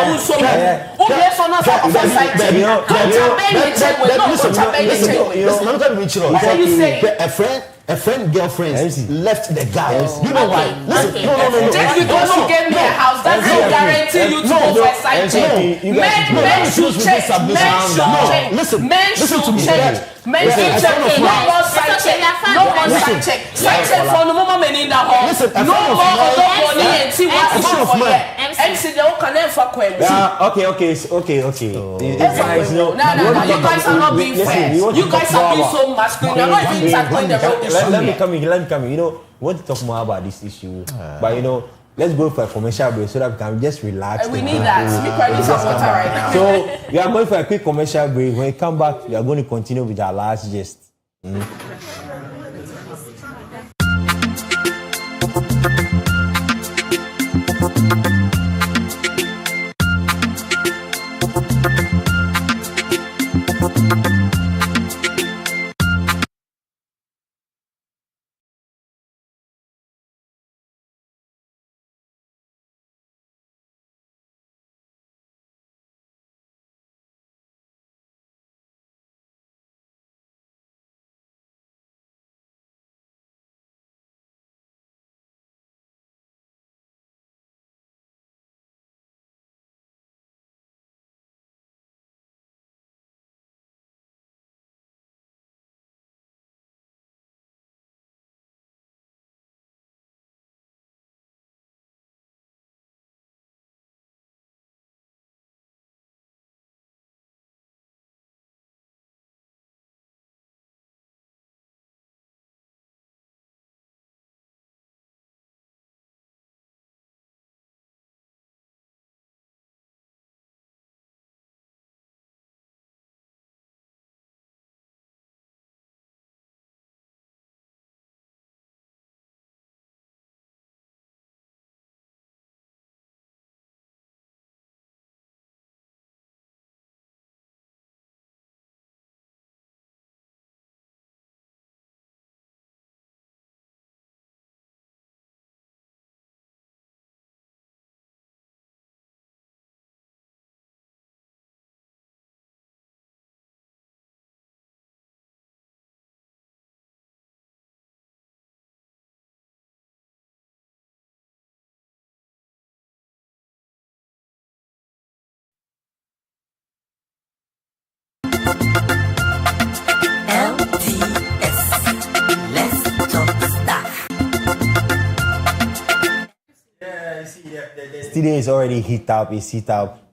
a friend, girlfriend left the guy. You know why? Listen, no. Just because you get me a house, that doesn't guarantee you to go for a side chick. Men should check. Men should check. Men should check. No more side check. No more side check. Side check for the moment men in the hall. No more money and see what's for here. MC they all connect for questions. Okay. You guys are not being fair. You guys are being so masculine. You're not even tackling the real issue. Let me come in. You know, we want to talk more about this issue, but you know, let's go for a commercial break so that we can just relax. We need that. We probably some water right now. So we are going for a quick commercial break. When we come back, we are going to continue with our last gist. Studio is already heat up,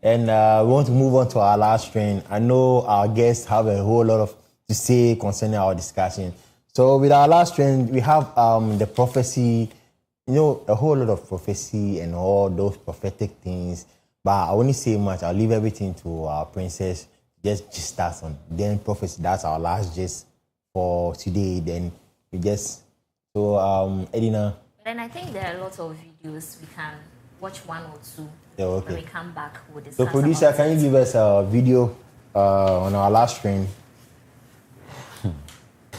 and we want to move on to our last trend. I know our guests have a whole lot of to say concerning our discussion. So with our last trend, we have the prophecy, a whole lot of prophecy and all those prophetic things. But I won't say much. I'll leave everything to our princess. Just start on. Then prophecy, that's our last gist for today. Then we Edina. Then I think there are lots of videos we can watch one or two. Yeah, okay. When we come back, we'll discuss. So, producer, can you give us a video on our last trend?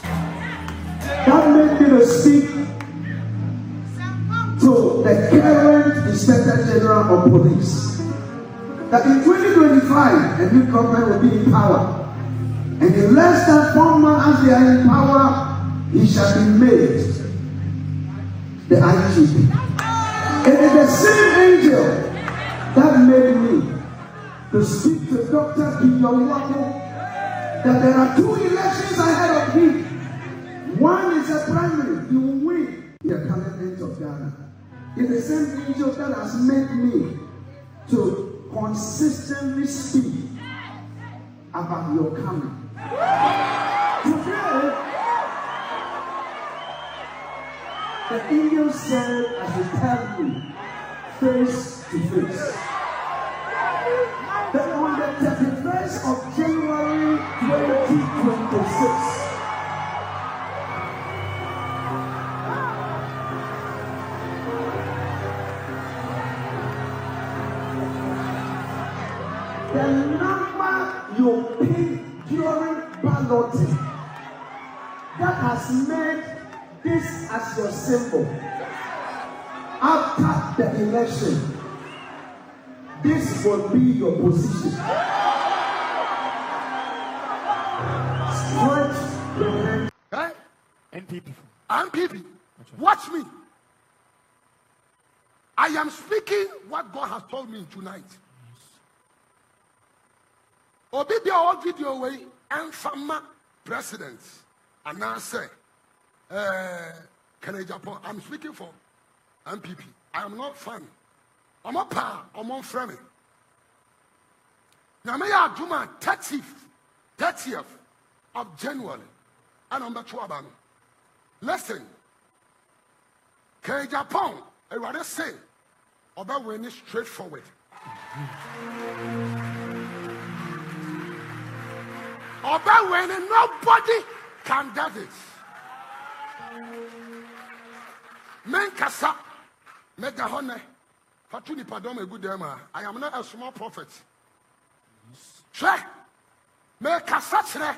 That made me to speak to the current Inspector General of Police that in 2025 a new government will be in power, and in less than 4 months as they are in power, he shall be made the IGP. It is the same angel that made me to speak to Dr. Gideon Wako that there are 2 elections ahead of him. One is a primary, he will win the Parliament of Ghana. It's the same angel that has made me to consistently speak about your coming. Today, The angel said, I should tell you, face to face, that on the 31st of January 2026, the number you pick during balloting that has made this as your symbol after the election, this will be your position. Stretch your hand. Hey? NPP. Watch me. I am speaking what God has told me tonight. Obi all video way and fama presidents. And now say, Japan. I'm speaking for MPP. I am not fan. I'm a pa. I'm on friend. Now may I do my 30th of January. And I'm back to Abano. Listen. Japan. I rather say about when it's straightforward. About when nobody can do this. Men kasa, mega honor, fatuni padom a good dema. I am not a small prophet. Tre, me kasa tre,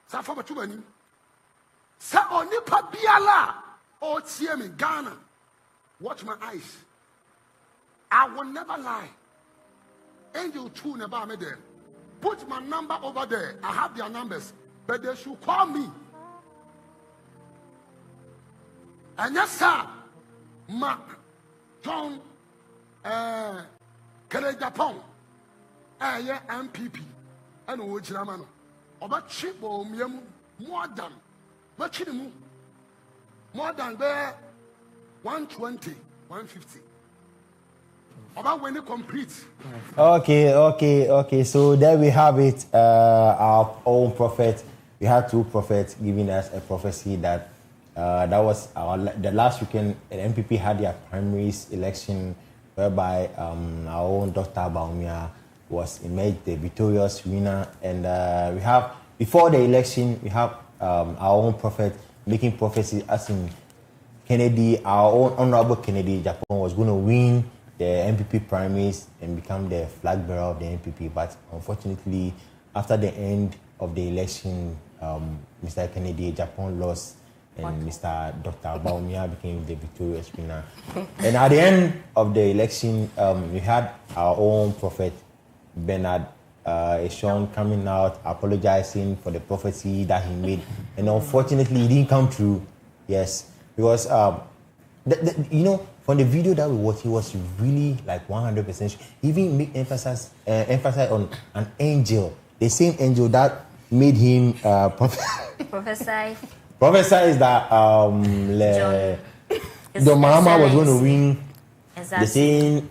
sa for batubani. Sa onipa biala, o TM in Ghana. Watch my eyes. I will never lie. Angel 2 never made there. Put my number over there. I have their numbers, but they should call me. And yes, sir, Mark, John, Japan, yeah, MPP, and Ojamano. About cheap or more than, more than there, 120, 150. About when it completes. Okay. So there we have it. Our own prophet. We had two prophets giving us a prophecy that that was the last weekend. The MPP had their primaries election, whereby our own Dr. Bawumia was emerged the victorious winner. And we have before the election, we have our own prophet making prophecy as in Kennedy, our own Honorable Kennedy Japan was going to win the MPP primaries and become the flag bearer of the MPP. But unfortunately, after the end of the election, Mr. Kennedy Japan lost and Mr. Dr. Bawumia became the victorious winner. And at the end of the election, we had our own prophet, Bernard Eshon, coming out apologizing for the prophecy that he made. And unfortunately, it didn't come true. Yes, because, from the video that we watched, he was really like 100%. He even make emphasis on an angel, the same angel that made him prophesy. Prophesy is that the Muhammad was going to win. Exactly. The same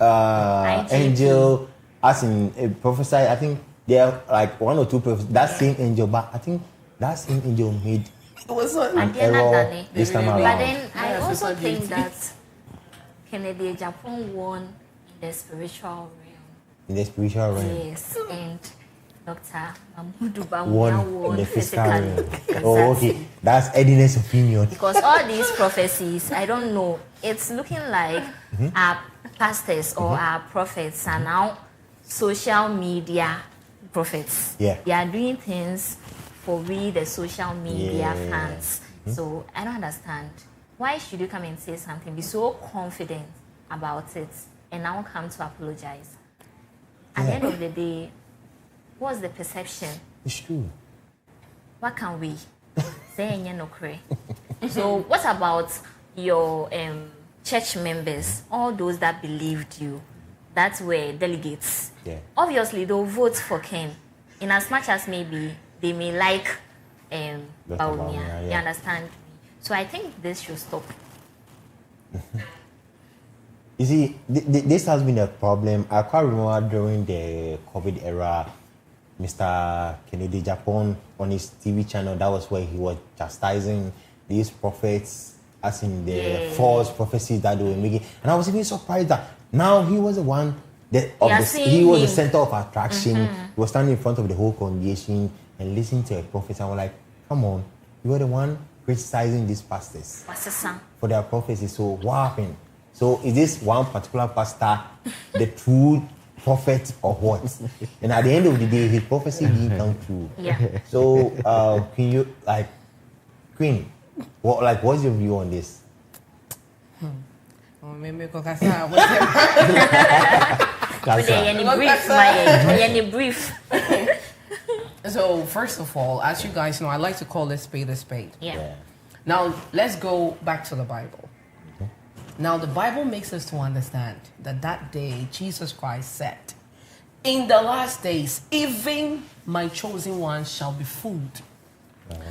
angel as in prophesy. I think there are like one or two prophets. That same angel, but I think that same angel made an error this time around. But then I also think that Kennedy Japan won in the spiritual realm. Yes, and Dr. Mahmoud Bawumia won in the physical realm. Oh, okay. That's Edina's opinion. Because all these prophecies, I don't know, it's looking like our pastors or our prophets are now social media prophets. Yeah. They are doing things for we, the social media fans. So I don't understand. Why should you come and say something, be so confident about it, and now come to apologize? At the end of the day, what's the perception? It's true. What can we say? No cray. So what about your church members, all those that believed you, that were delegates? Yeah. Obviously, they'll vote for Ken, in as much as maybe they may like Bawumia. You understand? So I think this should stop. You see, this has been a problem. I quite remember during the COVID era, Mr. Kennedy Japan on his TV channel, that was where he was chastising these prophets as in the false prophecies that they were making. And I was even surprised that now he was the one he was the center of attraction. He was standing in front of the whole congregation and listening to a prophet. I was like, come on, you were the one criticizing these pastors for their prophecy. So what happened? So is this one particular pastor the true prophet or what? And at the end of the day, his prophecy didn't come true. Yeah. So can you, like, Queen, what's your view on this? Brief. So first of all, as you guys know, I like to call a spade a spade. Yeah. Now let's go back to the Bible. Now the Bible makes us to understand that day Jesus Christ said, "In the last days, even my chosen ones shall be food."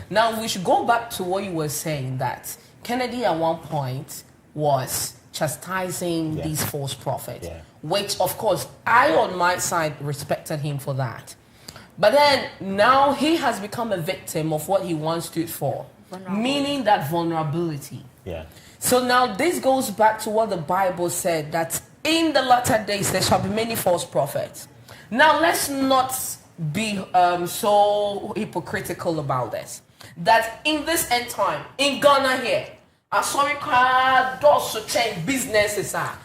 Now we should go back to what you were saying, that Kennedy at one point was chastising these false prophets, which of course I on my side respected him for that. But then now he has become a victim of what he once stood for, meaning that vulnerability. Yeah. So now this goes back to what the Bible said, that in the latter days there shall be many false prophets. Now let's not be so hypocritical about this. That in this end time, in Ghana here, sorry, doors to change businesses are.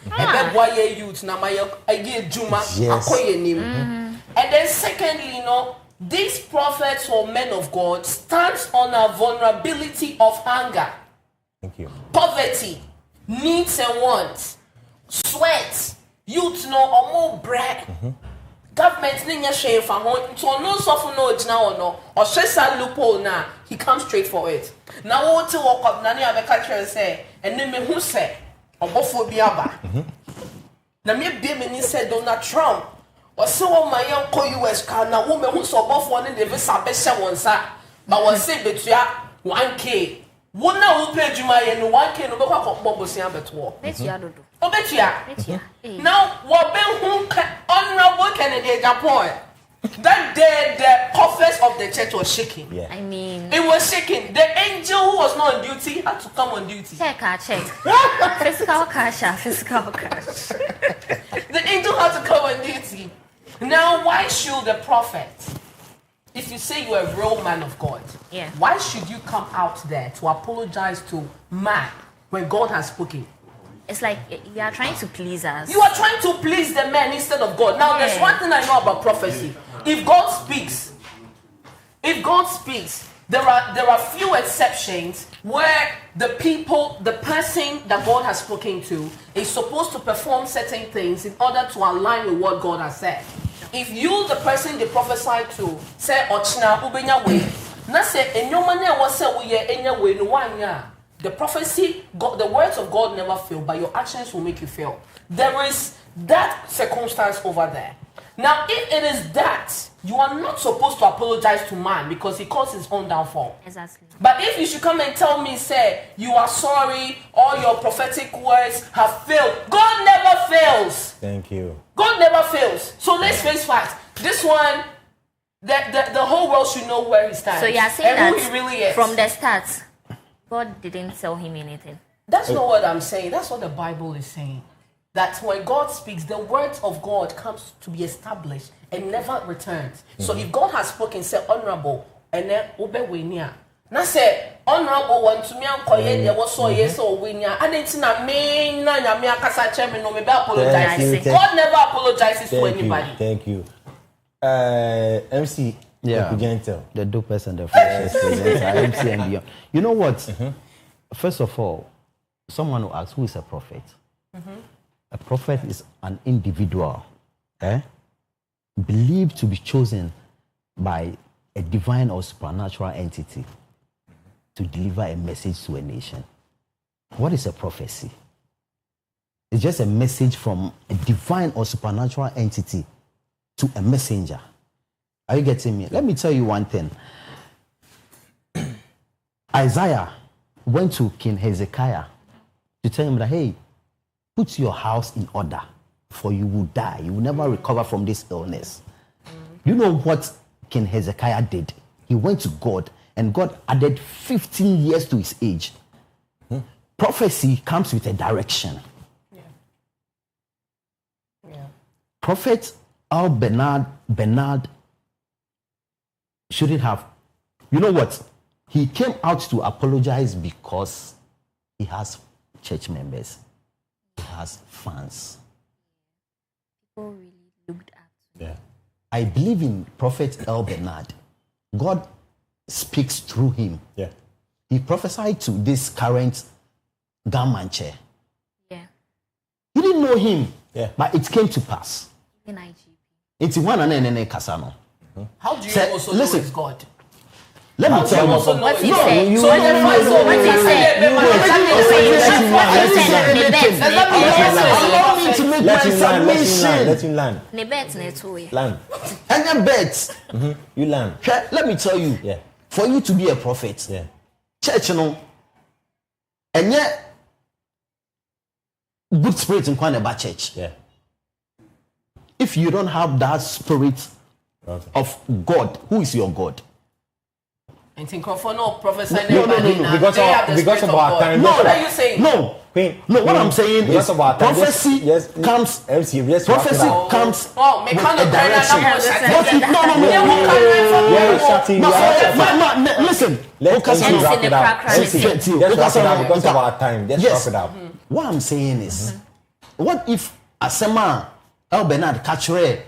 Youth now my Juma. And then secondly, you know, these prophets or men of God stands on a vulnerability of hunger. Thank you. Poverty, needs and wants, sweat, youth no or more bread. Government ninya shame for home, so no suffer no now or no, or stressa loophole now, he comes straight for it. Now what to walk up Nani Abeka and say, and then me who say, or bophobia. Now me be said Donald Trump. Or so my young US car now woman who saw both one in the visa one sir, but was say between 1K. One now who paid you my and 1K no go bobo sian betwo. Obetia. Now what ben who honorable Kennedy Japan. That day the office of the church was shaking. Yeah. I mean, it was shaking. The angel who was not on duty had to come on duty. Check. Physical cash. The angel had to come on duty. Now, why should the prophet, if you say you're a real man of God, why should you come out there to apologize to man when God has spoken? It's like you are trying to please us. You are trying to please the man instead of God. Now, there's one thing I know about prophecy. If God speaks, there are few exceptions where the person that God has spoken to is supposed to perform certain things in order to align with what God has said. If you, the person they prophesy to, say Ochna ubenya way, na say enyomane was say we enya way no one ya. The prophecy, God, the words of God never fail, but your actions will make you fail. There is that circumstance over there. Now, if it is that, you are not supposed to apologize to man because he caused his own downfall. Exactly. But if you should come and tell me, say, you are sorry, all your prophetic words have failed, God never fails. Thank you. God never fails. So let's face facts. This one, the whole world should know where he stands. So you are saying and that who he really is. From the start, God didn't tell him anything. That's not what I'm saying. That's what the Bible is saying. That when God speaks, the word of God comes to be established and never returns. So if God has spoken, say honorable, and then obey winia. Now say honorable one to me and koye there was so yes or winia. I didn't know me na nyame akasa chairman no me be apologize. God never apologizes to anybody. Thank you. MC. Yeah, Gentle. The dopest and the freshest presenter, MC and beyond. You know what? First of all, someone will ask, who is a prophet? A prophet is an individual, believed to be chosen by a divine or supernatural entity to deliver a message to a nation. What is a prophecy? It's just a message from a divine or supernatural entity to a messenger. Are you getting me? Let me tell you one thing. Isaiah went to King Hezekiah to tell him that, hey, put your house in order, for you will die. You will never recover from this illness. You know what King Hezekiah did? He went to God, and God added 15 years to his age. prophecy comes with a direction. Prophet Al Bernard shouldn't have. You know what? He came out to apologize because he has church members. He has fans. People really looked up. Yeah. I believe in Prophet El Bernard. God speaks through him. Yeah. He prophesied to this current government chair. Yeah. He didn't know him, Yeah. but it came to pass. In IGP. It's one and Kasano. How do you also know it's God? Let me tell you. What he No, said. so when the first What he said. Allow me to make my submission. Let him land. Ne bet ne to ye. Land. And then bet. You land. Let me tell you. Yeah. For you to be a prophet, Yeah. church, and yet good spirit in Kwaneba church. Yeah. If you don't have that spirit of God, who is your God? And think of no prophesying No. Because of our time. No, what are you saying? No. Queen, What I'm saying because is of our time, prophecy comes. MC, yes, Prophecy comes Oh, with a direction. No. Listen. Let's wrap it up. MC, Let's wrap it up because of our time. Let's Yes. wrap it up. What I'm saying is, what if Asema El Bernard catchere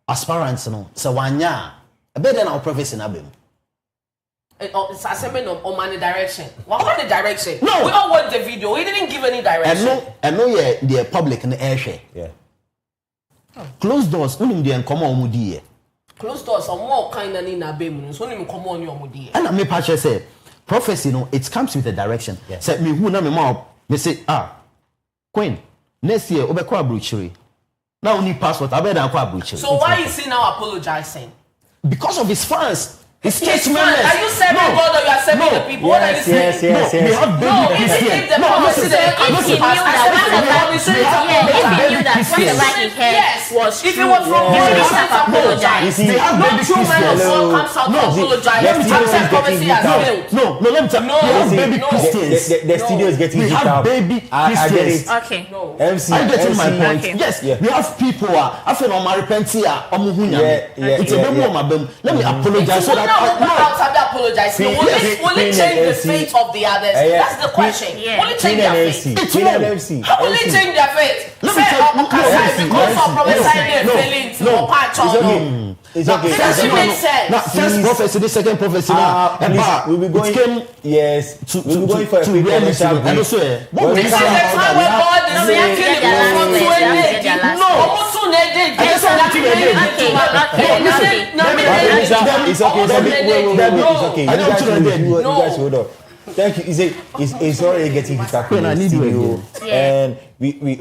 aspirants no so wanya better than prophecy na bem. It's assembling on money direction. What was the direction? No. We all watched the video. He didn't give any direction. And no yeah the public in the air share. Yeah. Closed doors unim the enkomo omudi. Closed doors are more kind than in a bem. So only come on your mudi. And I me patch say prophecy it comes with a direction. Yeah. Say me who na me ma me say Queen next year obekwa abruchiri. Now only passport I better akwa abruchiri. So why is he now apologizing? Because of his fans. His His church fans. members. Are you serving God or you are serving the people? What are you saying? Yes. We have baby No, Christian. if the prophecy that comes to pass, I said the prophecy If he knew that whatever he heard was if true, it was from he God, would he have have apologized. You see, They have No baby true man of Christians. God comes out to apologize. Yes, Every time prophecy has failed. No, let me tell you. No, We have see, baby no. Christians. The studio is getting We hit have up. baby I get Christians. it. Okay. No. MC, I'm getting my point. Okay. Yes, Yeah. we have people who are after no repenti Yeah. It's a bit let me apologize So so that now we out have to apologize. Queen- Will it change the fate of the others? That's the question. Yeah. Will it change their fate? Queen and MC. How will it change their fate? Let me Say, tell you- because of prophesying their No. feelings, No. no patch It's on. okay. It's okay. It doesn't make sense. Now, first prophecy, the second prophecy. Please, we'll be going. It came Yes, we'll be going for a to quick reality. commercial And break. also, When we This is come the out, time where God is No, we have to killing get their people last from words. We have to get their last No, words. almost soon they did. I just want to get it. It's okay. It's okay. I don't think I did. You guys hold on. Thank you. It's already getting hit up in Queen, I the need you studio, again. and we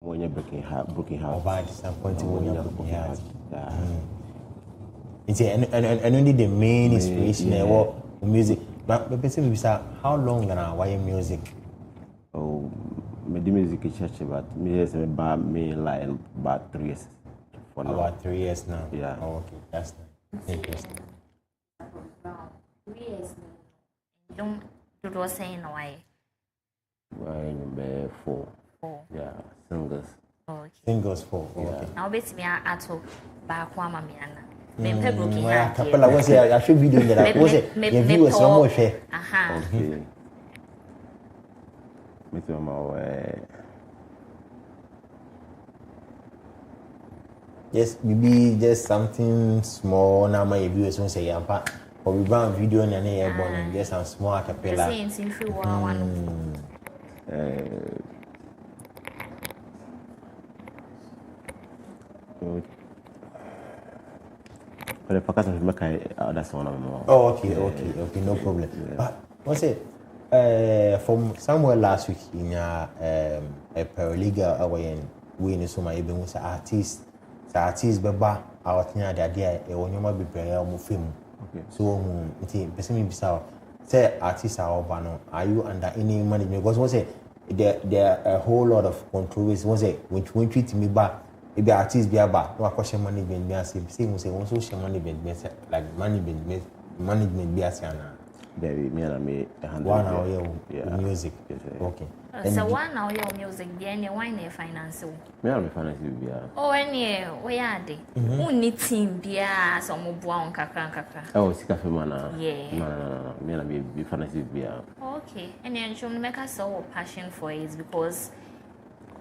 when you're broken heart. About disappointing when you're broken heart. It's and only the main inspiration of music. But how long now? Why music? Oh, my music is church, but me is about me like about 3 years. About 3 years now. Yeah. Oh, okay, that's nice. Interesting. 3 years. Don't do saying why. Why number 4? 4. Yeah, singles. Okay. Singles 4. Okay. Now bet me at back one mamiana. Me pe broken heart. Capella was here. I should video that. Was it? The viewers some more share. Aha. Okay. Me too, my Yes, maybe just something small. Now my viewers won't say yampa. But we found video and then born just some small capella. Just in free one. But the podcast of Makai, that's one of them. Oh, okay, no problem. Yeah. But what's it? From somewhere last week in a paralegal away in so my even was artist beba our thing the idea when you might be playing film. Okay. So person bisa say artists are you under any management? Because what's it? There are a whole lot of controversy. What's it? When treat me back. If the artist be about no question management, me say one social management, like management be as yana. Baby, me and me handle 1 hour music. Yes, okay. So 1 hour music, then you wine finance. Me and me finance be. Oh, any where are they? Who need team be some buan kakra. Oh, sika fe mana. Yeah. No. Me and me be finance be. Okay. And then you make us so passion for it because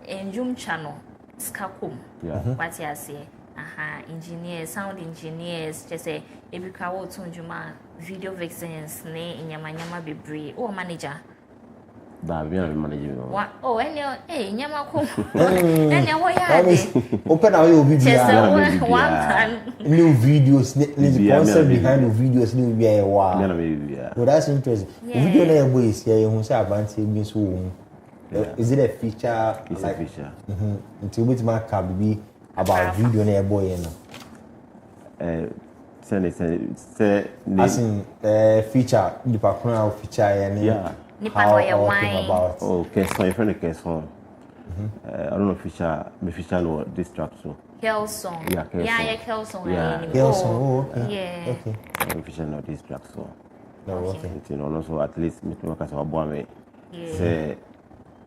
in Zoom channel. Skakum. Yeah. What you say? Engineers, sound engineers, just say ebi kawo tunjuma video vixens ne nyama bebre. Oh manager. Ba me and manager. What? Oh nyama kum. Any what ya? Open our video. One new videos, the concept behind the videos new be wow. Well, that's interesting. Video na boy is here who say advance be so. Is it a feature? It's like a feature. Until which my can be about video na boy say as in feature the background feature and yeah. About okay, so if any case on I don't know feature me feature no this track so Kelson. Yeah, Kelson. Yeah. Okay. Me feature no this track so no okay. You know so at least me to make us about me say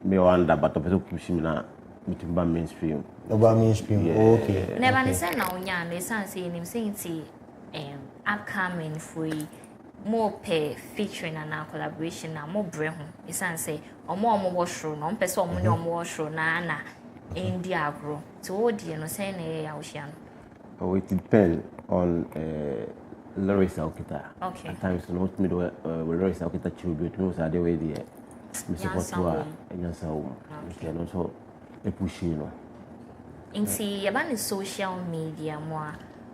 me wonder but to push me na mitimba mainstream. About mainstream. Yeah. Okay. Never listen now nya they say him saying upcoming free more pay featuring and collaboration na more breh ho. Isan say omo washro no person omo ne omo washro na India grow. So the no say na ya ocean. Oh, it depends on Larissa Okita. Okay. At times not me do Larissa Okita tribute me was the way there. Me support her and okay, and also a push you know. Inti yaba ni social media mo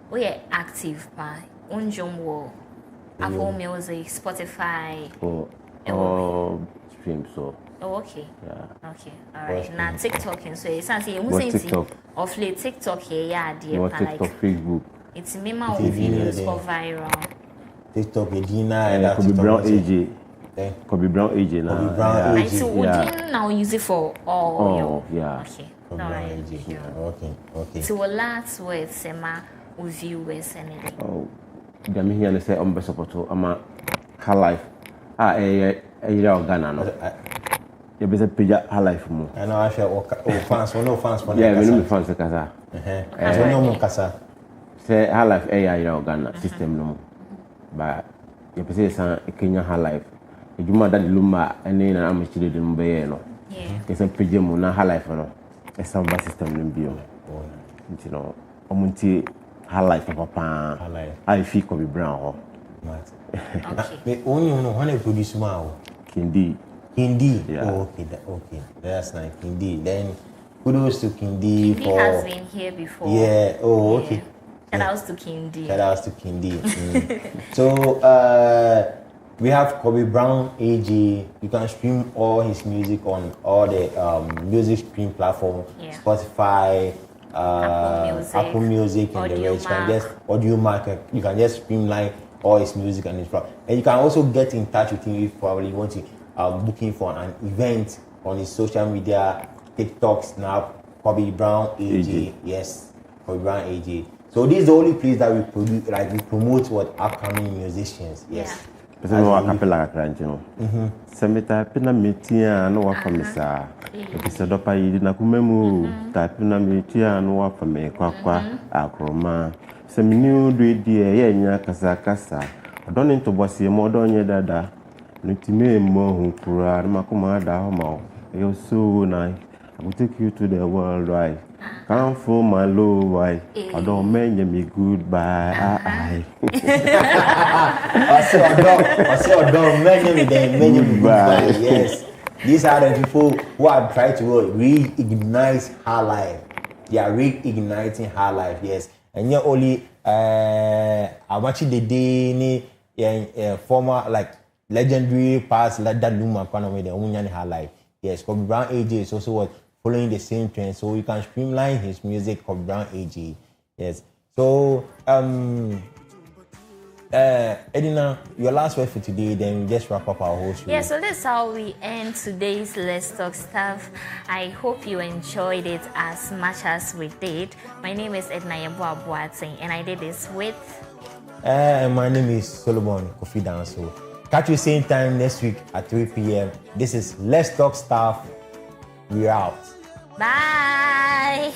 we are active pa unjom wo Apple Music, Spotify. Oh, stream so. Oh, okay. Yeah. Okay. All right. Now TikTok and so it's saying you of late TikTok here, yeah, dear. TikTok, Facebook. It's me my videos go viral. TikTok, Edina, and Kobe Brown AJ. Kobe Brown AJ now. Kobe Brown AJ. So we now use it for all. Yeah. Okay. Kobe Brown AJ. Okay. So last words, Sema, with viewers and anything. Oh. Dami here say on best support ama High Life Ghana no you be say page High Life mo and I share fans no fans for yeah we no fans kasa so no mo kasa say High Life Ghana system no ba you be say san Kenya High Life ejuma da luma ene na am chire de mo be no yeah say page mo na High Life no e samba system no bi o nti no omunti High Life papa I feel Kobe Brown ho okay me only know when I produce ma Kindi yeah. Okay that's nice Kindi then kudos to Kindi for has been here before yeah shout out to Kindi so We have Kobe Brown AJ. You can stream all his music on all the music stream platform, Spotify, Apple Music, and the rest. You can just Audiomack. You can just streamline all his music and his platform. And you can also get in touch with him if probably you want to book him for an event on his social media, TikTok, Snap, Kobe Brown AJ. Yes, Kobe Brown AJ. So this is the only place that we produce, like we promote what upcoming musicians. Yes. Pese no acapella kakranche no. Semeta pina metia no wa famisa. Pese dopa yidi na kumemu ta pina metia no wa fame kwakwa akroma. Semini do di ye nya kasa kasa. Odon into bosie mo don ye dada. Nutime mo hunkura ma kuma da ho ma. You're so nice. I will take you to the world right. Come for my low wife. I don't mean me goodbye. I don't mean me goodbye. Yes. These are the people who are trying to reignite her life. They are reigniting her life. Yes. And you're only watching the day former like legendary past like that Luma Kwame the Unyan her life. Yes, Kobe Brown AJ is also what following the same trend, so you can streamline his music. Kobe Brown AJ, yes. So, Edina, your last word for today, then we just wrap up our whole show. Yeah, so that's how we end today's Let's Talk Stuff. I hope you enjoyed it as much as we did. My name is Edna Yeboah Boateng, and I did this with. My name is Solomon Kofi Danso. Catch you same time next week at 3 p.m. This is Let's Talk Stuff. We're out. Bye.